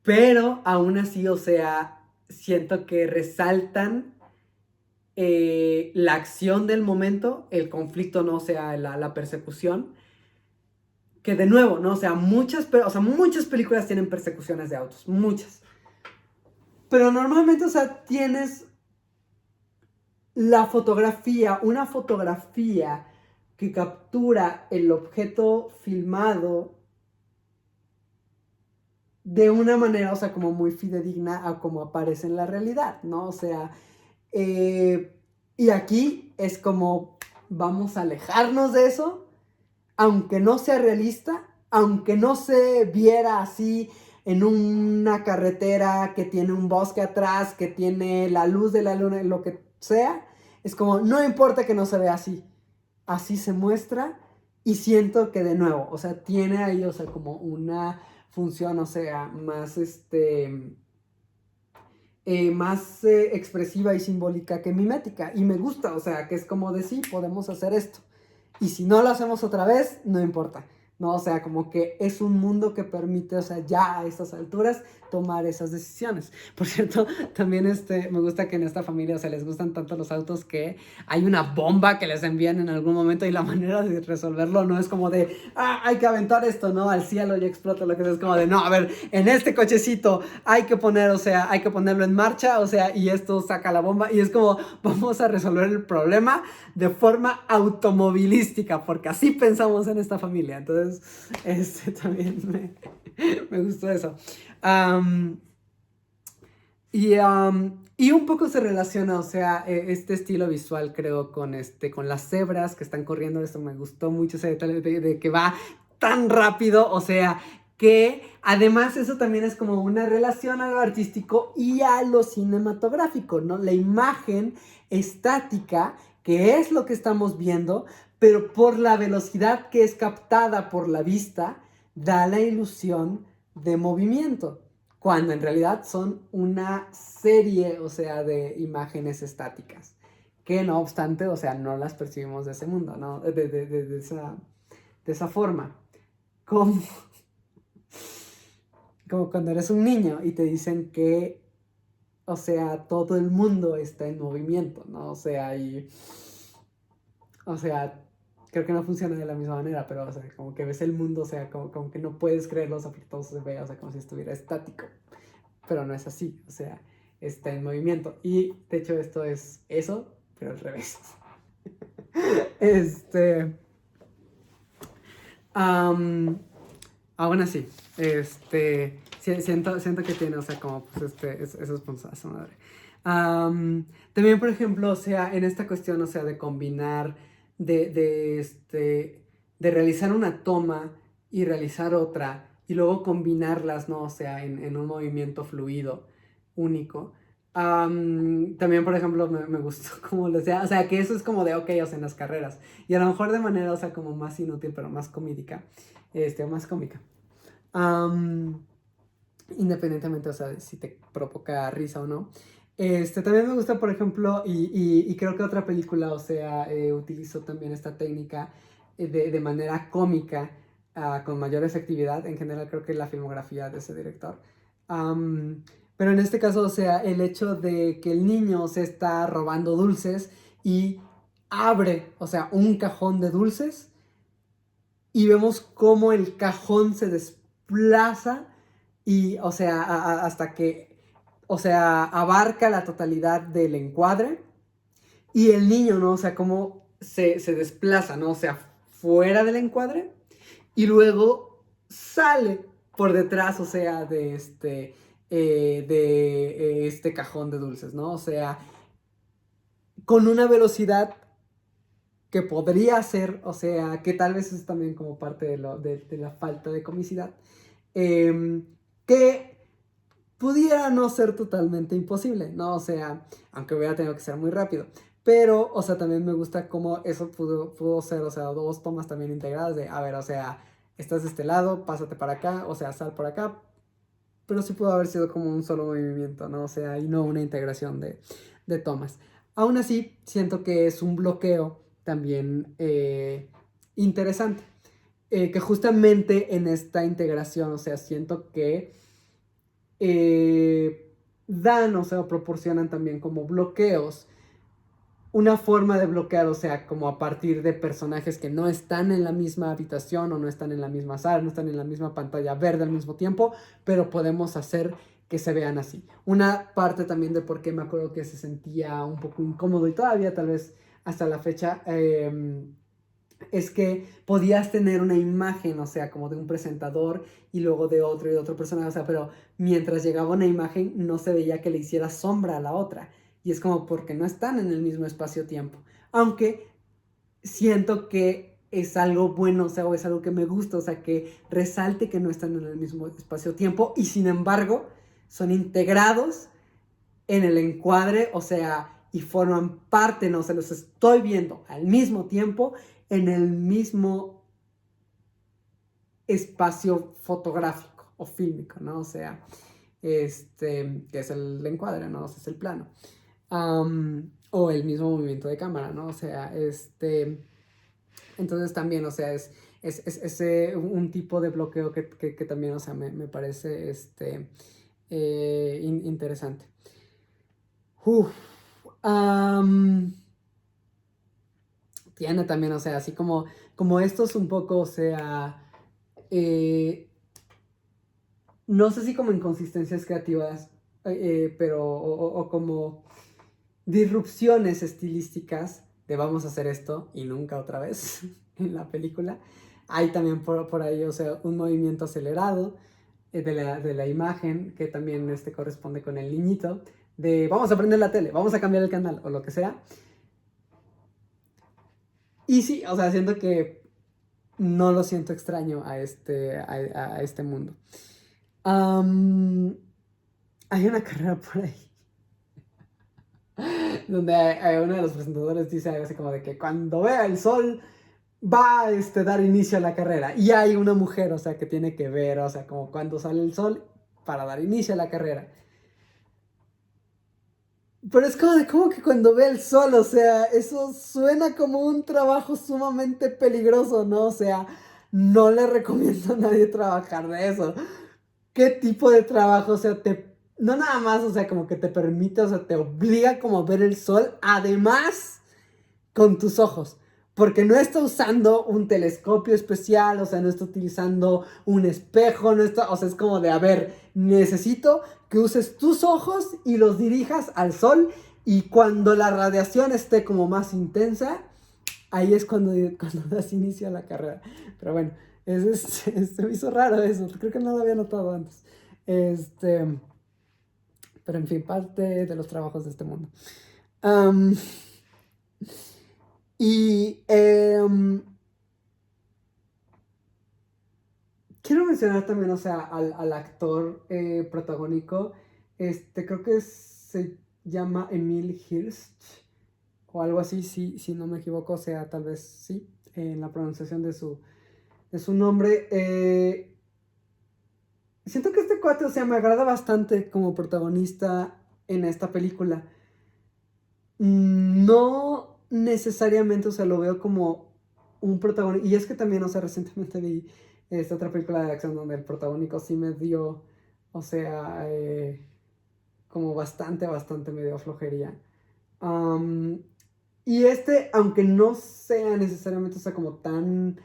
pero aún así, o sea, siento que resaltan la acción del momento, el conflicto, no, o sea, la persecución. Que de nuevo, ¿no? O sea, muchas películas tienen persecuciones de autos, muchas. Pero normalmente, o sea, tienes una fotografía que captura el objeto filmado de una manera, o sea, como muy fidedigna a como aparece en la realidad, ¿no? O sea, y aquí es como vamos a alejarnos de eso, aunque no sea realista, aunque no se viera así en una carretera que tiene un bosque atrás, que tiene la luz de la luna, lo que sea, es como, no importa que no se vea así, así se muestra y siento que de nuevo, o sea, tiene ahí, o sea, como una función, o sea, más expresiva y simbólica que mimética. Y me gusta, o sea, que es como de sí, podemos hacer esto. Y si no lo hacemos otra vez, no importa. ¿No? O sea, como que es un mundo que permite, o sea, ya a estas alturas tomar esas decisiones. Por cierto, también me gusta que en esta familia, o sea, les gustan tanto los autos que hay una bomba que les envían en algún momento y la manera de resolverlo no es como de, hay que aventar esto, ¿no? Al cielo y explota, lo que es como de, no, a ver, en este cochecito hay que poner, o sea, hay que ponerlo en marcha, o sea, y esto saca la bomba y es como, vamos a resolver el problema de forma automovilística, porque así pensamos en esta familia. Entonces, también me gustó eso. Y un poco se relaciona, o sea, este estilo visual, creo, con las cebras que están corriendo. Eso me gustó mucho, ese detalle de que va tan rápido, o sea, que además eso también es como una relación a lo artístico y a lo cinematográfico, ¿no? La imagen estática, que es lo que estamos viendo, pero por la velocidad que es captada por la vista, da la ilusión de movimiento, cuando en realidad son una serie, o sea, de imágenes estáticas, que no obstante, o sea, no las percibimos de ese mundo, ¿no? De esa forma. Como, como cuando eres un niño y te dicen que, o sea, todo el mundo está en movimiento, ¿no? O sea, creo que no funciona de la misma manera, pero, o sea, como que ves el mundo, o sea, como que no puedes creerlo, o sea, porque todo se ve, o sea, como si estuviera estático. Pero no es así, o sea, está en movimiento. Y de hecho esto es eso, pero al revés. este... Um, Aún así, siento que tiene, o sea, como pues esos puntos a su madre. También, por ejemplo, o sea, en esta cuestión, o sea, de combinar, de realizar una toma y realizar otra, y luego combinarlas, ¿no? O sea, en un movimiento fluido, único. También, por ejemplo, me gustó como lo sea, o sea, que eso es como de, ok, o sea, en las carreras, y a lo mejor de manera, o sea, como más inútil, pero más comídica, más cómica. Independientemente, o sea, de si te provoca risa o no. También me gusta, por ejemplo, y creo que otra película, o sea, utilizó también esta técnica de manera cómica, con mayor efectividad. En general, creo que la filmografía de ese director. Pero en este caso, o sea, el hecho de que el niño se está robando dulces y abre, o sea, un cajón de dulces y vemos cómo el cajón se desplaza y, o sea, hasta que, o sea, abarca la totalidad del encuadre y el niño, ¿no? O sea, cómo se desplaza, ¿no? O sea, fuera del encuadre y luego sale por detrás, o sea, de este cajón de dulces, ¿no? O sea, con una velocidad que podría ser, o sea, que tal vez es también como parte de la falta de comicidad, que pudiera no ser totalmente imposible, ¿no? O sea, aunque hubiera tenido que ser muy rápido. Pero, o sea, también me gusta cómo eso pudo ser, o sea, dos tomas también integradas de, a ver, o sea, estás de este lado, pásate para acá, o sea, sal por acá. Pero sí pudo haber sido como un solo movimiento, ¿no? O sea, y no una integración de tomas. Aún así, siento que es un bloqueo también interesante. Que justamente en esta integración, o sea, siento que dan, o sea, proporcionan también como bloqueos, una forma de bloquear, o sea, como a partir de personajes que no están en la misma habitación o no están en la misma sala, no están en la misma pantalla verde al mismo tiempo, pero podemos hacer que se vean así. Una parte también de por qué me acuerdo que se sentía un poco incómodo y todavía tal vez hasta la fecha, es que podías tener una imagen, o sea, como de un presentador y luego de otro y de otro personaje, o sea, pero mientras llegaba una imagen no se veía que le hiciera sombra a la otra. Y es como porque no están en el mismo espacio-tiempo. Aunque siento que es algo bueno, o sea, o es algo que me gusta, o sea, que resalte que no están en el mismo espacio-tiempo y sin embargo son integrados en el encuadre, o sea, y forman parte, no, o sea, los estoy viendo al mismo tiempo en el mismo espacio fotográfico o fílmico, ¿no? O sea, que es el encuadre, ¿no? O sea, es el plano. O el mismo movimiento de cámara, ¿no? O sea, entonces también, o sea, es un tipo de bloqueo que también, o sea, me parece, interesante. Uf, am, tiene también, o sea, así como estos un poco, o sea, eh, no sé si como inconsistencias creativas, pero, o como disrupciones estilísticas de vamos a hacer esto y nunca otra vez en la película. Hay también por ahí, o sea, un movimiento acelerado de la imagen que también corresponde con el niñito, de vamos a prender la tele, vamos a cambiar el canal o lo que sea. Y sí, o sea, siento que no lo siento extraño a este mundo. Am, hay una carrera por ahí donde uno de los presentadores dice algo así como de que cuando vea el sol va a dar inicio a la carrera. Y hay una mujer, o sea, que tiene que ver, o sea, como cuando sale el sol para dar inicio a la carrera. Pero es como de como que cuando ve el sol, o sea, eso suena como un trabajo sumamente peligroso, ¿no? O sea, no le recomiendo a nadie trabajar de eso. ¿Qué tipo de trabajo? O sea, no nada más, o sea, como que te permite, o sea, te obliga como a ver el sol, además con tus ojos. Porque no está usando un telescopio especial, o sea, no está utilizando un espejo, no está, o sea, es como de, a ver, necesito que uses tus ojos y los dirijas al sol y cuando la radiación esté como más intensa, ahí es cuando das inicio a la carrera. Pero bueno, se me hizo raro eso, creo que no lo había notado antes. Este, pero en fin, parte de los trabajos de este mundo. Um, y quiero mencionar también, o sea, al actor protagónico. Creo que se llama Emil Hirsch o algo así, si no me equivoco, o sea, tal vez sí, en la pronunciación de su nombre. Siento que este cuate, o sea, me agrada bastante como protagonista en esta película. No necesariamente, o sea, lo veo como un protagonista. Y es que también, o sea, recientemente vi esta otra película de acción donde el protagónico sí me dio, o sea, como bastante me dio flojería. Um, y aunque no sea necesariamente, o sea, como tan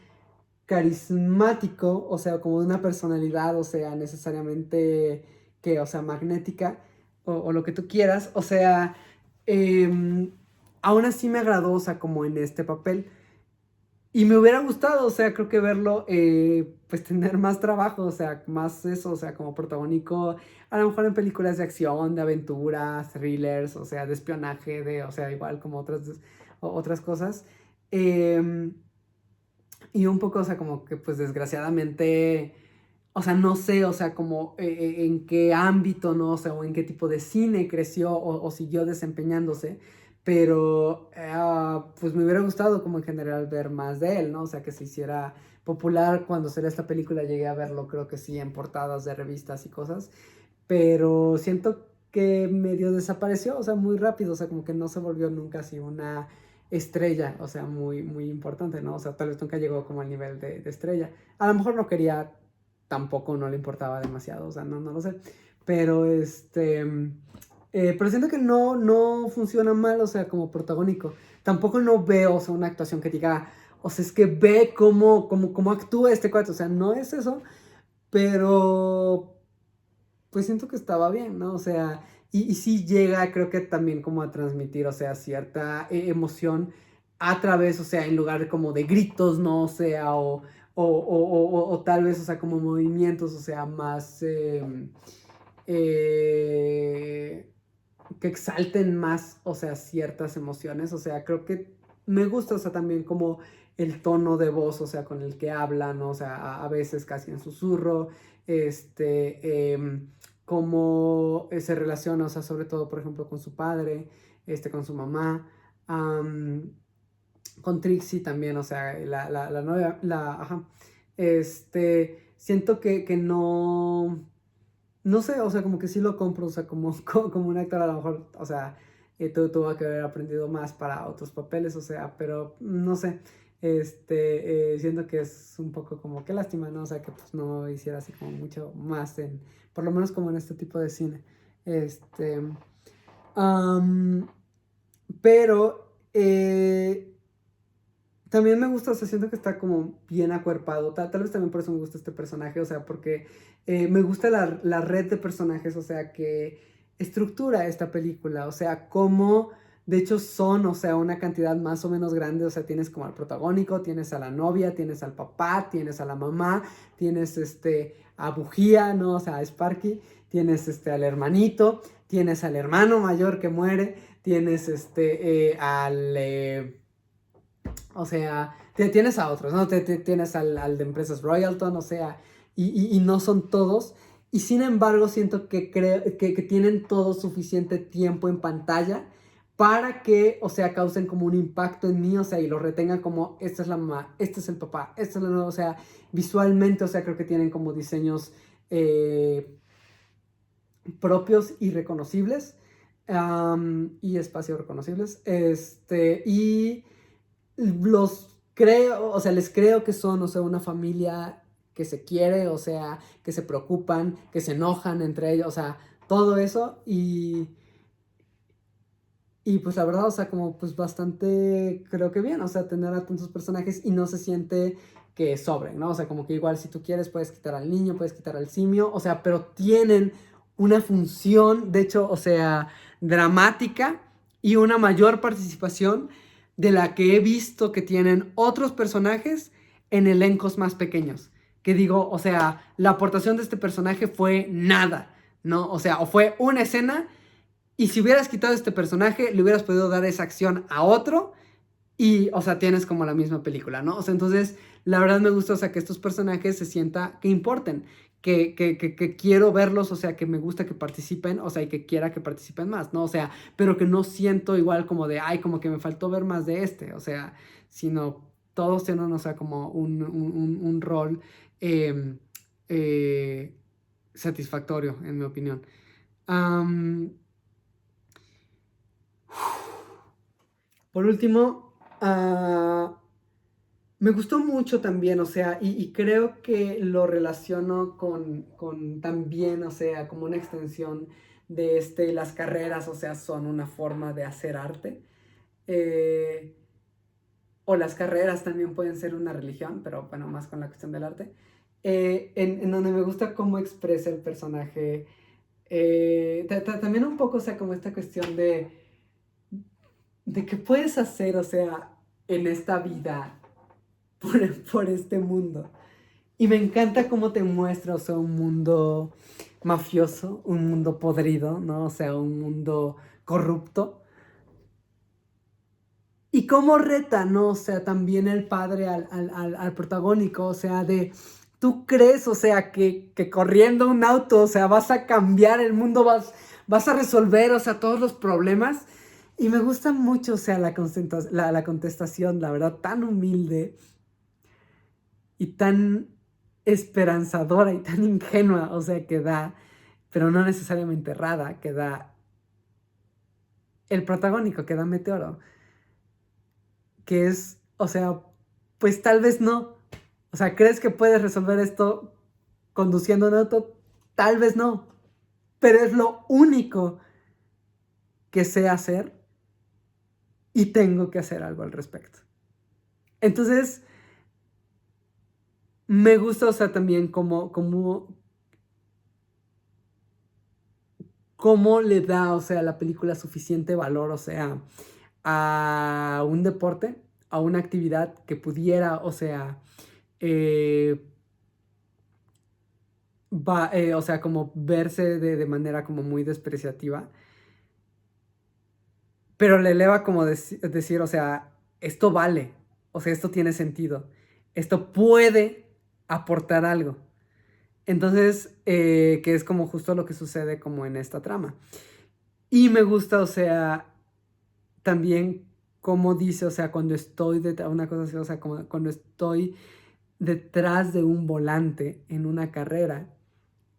carismático, o sea, como de una personalidad, o sea, necesariamente que, o sea, magnética, o lo que tú quieras, o sea, em, aún así me agradó, o sea, como en este papel. Y me hubiera gustado, o sea, creo que verlo, pues tener más trabajo, o sea, más eso, o sea, como protagónico, a lo mejor en películas de acción, de aventuras, thrillers, o sea, de espionaje, o sea, igual como otras cosas. Em, y un poco, o sea, como que pues desgraciadamente, o sea, no sé, o sea, como en qué ámbito, ¿no? O sea, o en qué tipo de cine creció o siguió desempeñándose, pero pues me hubiera gustado como en general ver más de él, ¿no? O sea, que se hiciera popular cuando salió esta película, llegué a verlo, creo que sí, en portadas de revistas y cosas, pero siento que medio desapareció, o sea, muy rápido, o sea, como que no se volvió nunca así una estrella, o sea, muy importante, ¿no? O sea, tal vez nunca llegó como al nivel de estrella. A lo mejor no quería, tampoco no le importaba demasiado, o sea, no lo sé. Pero pero siento que no funciona mal, o sea, como protagónico. Tampoco no veo, o sea, una actuación que diga, o sea, es que ve cómo actúa este cuate, o sea, no es eso, pero pues siento que estaba bien, ¿no? O sea, y sí llega, creo que también como a transmitir, o sea, cierta emoción a través, o sea, en lugar como de gritos, ¿no? O sea, o tal vez, o sea, como movimientos, o sea, más... que exalten más, o sea, ciertas emociones, o sea, creo que me gusta, o sea, también como el tono de voz, o sea, con el que hablan, o sea, a veces casi en susurro, cómo se relaciona, o sea, sobre todo, por ejemplo, con su padre, con su mamá, con Trixie también, o sea, la novia, ajá, siento que no, no sé, o sea, como que sí lo compro, o sea, como un actor a lo mejor, o sea, tuvo que haber aprendido más para otros papeles, o sea, pero no sé, siento que es un poco como que lástima, ¿no? O sea, que pues no hiciera así como mucho más por lo menos como en este tipo de cine, este, am, pero, también me gusta, o sea, siento que está como bien acuerpado. Tal vez también por eso me gusta este personaje, o sea, porque me gusta la red de personajes, o sea, que estructura esta película, o sea, cómo de hecho son, o sea, una cantidad más o menos grande, o sea, tienes como al protagónico, tienes a la novia, tienes al papá, tienes a la mamá, tienes a Bujía, ¿no? O sea, a Sparky, tienes al hermanito, tienes al hermano mayor que muere, tienes al o sea, tienes a otros, ¿no? Tienes al de Empresas Royalton, o sea, y no son todos. Y sin embargo, siento que tienen todo suficiente tiempo en pantalla para que, o sea, causen como un impacto en mí, o sea, y lo retengan como, esta es la mamá, este es el papá, esta es la nueva, o sea, visualmente, o sea, creo que tienen como diseños propios y reconocibles, y espacios reconocibles, y los creo, o sea, les creo que son, o sea, una familia que se quiere, o sea, que se preocupan, que se enojan entre ellos, o sea, todo eso y pues la verdad, o sea, como pues bastante, creo que bien, o sea, tener a tantos personajes y no se siente que sobren, ¿no? O sea, como que igual si tú quieres puedes quitar al niño, puedes quitar al simio, o sea, pero tienen una función, de hecho, o sea, dramática y una mayor participación de la que he visto que tienen otros personajes en elencos más pequeños. Que digo, o sea, la aportación de este personaje fue nada, ¿no? O sea, o fue una escena y si hubieras quitado este personaje, le hubieras podido dar esa acción a otro y, o sea, tienes como la misma película, ¿no? O sea, entonces, la verdad me gusta, o sea, que estos personajes se sienta que importen, que quiero verlos, o sea, que me gusta que participen, o sea, y que quiera que participen más, ¿no? O sea, pero que no siento igual como de, ay, como que me faltó ver más de o sea, sino todos tienen, o sea, como un rol eh, eh, satisfactorio, en mi opinión. Um, Por último, me gustó mucho también, o sea, y creo que lo relaciono con también, o sea, como una extensión de las carreras, o sea, son una forma de hacer arte. Eh, o las carreras también pueden ser una religión, pero bueno, más con la cuestión del arte. En donde me gusta cómo expresa el personaje. También un poco, o sea, como esta cuestión de qué puedes hacer, o sea, en esta vida, por este mundo. Y me encanta cómo te muestra, o sea, un mundo mafioso, un mundo podrido, ¿no? O sea, un mundo corrupto. Y cómo reta, ¿no? O sea, también el padre al protagónico, o sea, tú crees, o sea, que corriendo un auto, o sea, vas a cambiar el mundo, vas a resolver, o sea, todos los problemas. Y me gusta mucho, o sea, la contestación, la verdad, tan humilde y tan esperanzadora y tan ingenua, o sea, que da, pero no necesariamente errada, que da el protagónico, que da Meteoro, que es, o sea, pues tal vez no. O sea, ¿crees que puedes resolver esto conduciendo un auto? Tal vez no, pero es lo único que sé hacer y tengo que hacer algo al respecto. Entonces, me gusta, o sea, también cómo le da, o sea, la película suficiente valor, o sea, a un deporte, a una actividad que pudiera, o sea, o sea, como verse de manera como muy despreciativa, pero le eleva como decir, o sea, esto vale, o sea, esto tiene sentido, esto puede aportar algo. Entonces, que es como justo lo que sucede como en esta trama. Y me gusta, o sea, también como dice, o sea, cuando estoy detrás, una cosa así, o sea, como cuando estoy detrás de un volante en una carrera,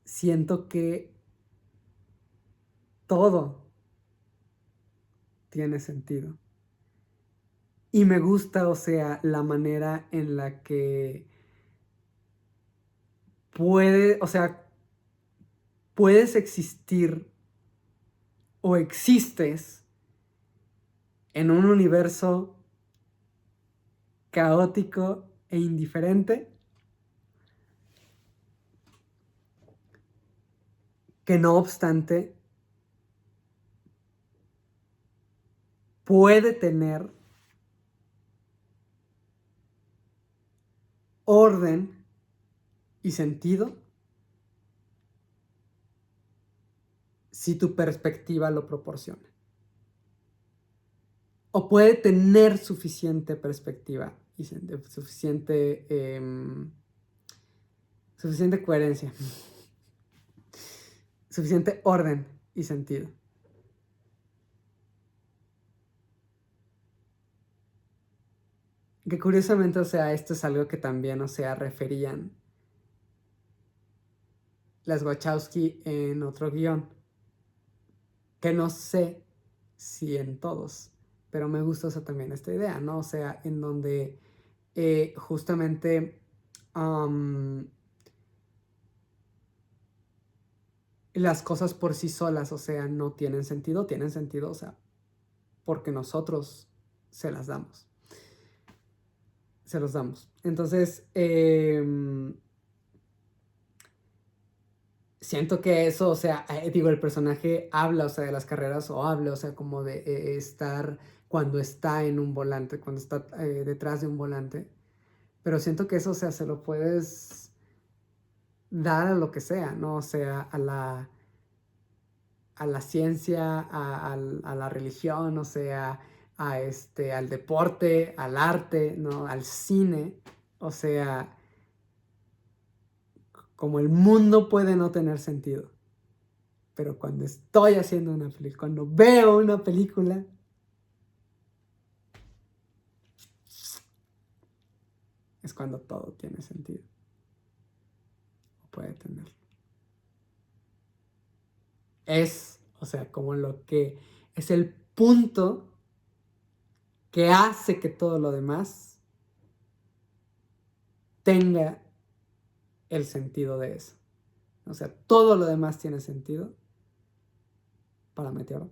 siento que todo tiene sentido. Y me gusta, o sea, la manera en la que o sea, puedes existir o existes en un universo caótico e indiferente que no obstante puede tener orden y sentido si tu perspectiva lo proporciona. O puede tener suficiente perspectiva y suficiente coherencia, suficiente orden y sentido. Que curiosamente, o sea, esto es algo que también, o sea, referían las Wachowski en otro guión, que no sé si en todos, pero me gusta, o sea, también esta idea, ¿no? O sea, en donde justamente las cosas por sí solas, o sea, no tienen sentido, o sea, porque nosotros se las damos. Se los damos. Entonces, siento que eso, o sea, digo, el personaje habla, o sea, de las carreras o habla, o sea, como de estar cuando está en un volante, cuando está detrás de un volante. Pero siento que eso, o sea, se lo puedes dar a lo que sea, ¿no? O sea, a la ciencia, a la religión, o sea, al deporte, al arte, ¿no? Al cine. O sea, como el mundo puede no tener sentido. Pero cuando estoy haciendo una película, cuando veo una película, es cuando todo tiene sentido. O puede tenerlo. O sea, como lo que es el punto que hace que todo lo demás tenga el sentido de eso. O sea, todo lo demás tiene sentido para Meteoro,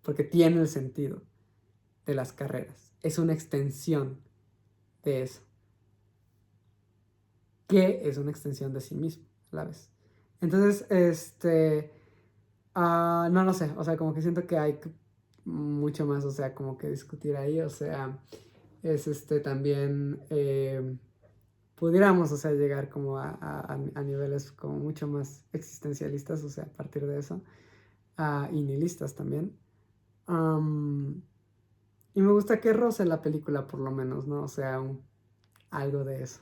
porque tiene el sentido de las carreras. Es una extensión de eso, que es una extensión de sí mismo a la vez. Entonces, no lo sé, o sea, como que siento que hay mucho más, o sea, como que discutir ahí, o sea, es también, pudiéramos, o sea, llegar como a niveles como mucho más existencialistas, o sea, a partir de eso, y nihilistas también. Y me gusta que roce la película, por lo menos, ¿no? O sea, algo de eso.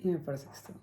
Y me parece que está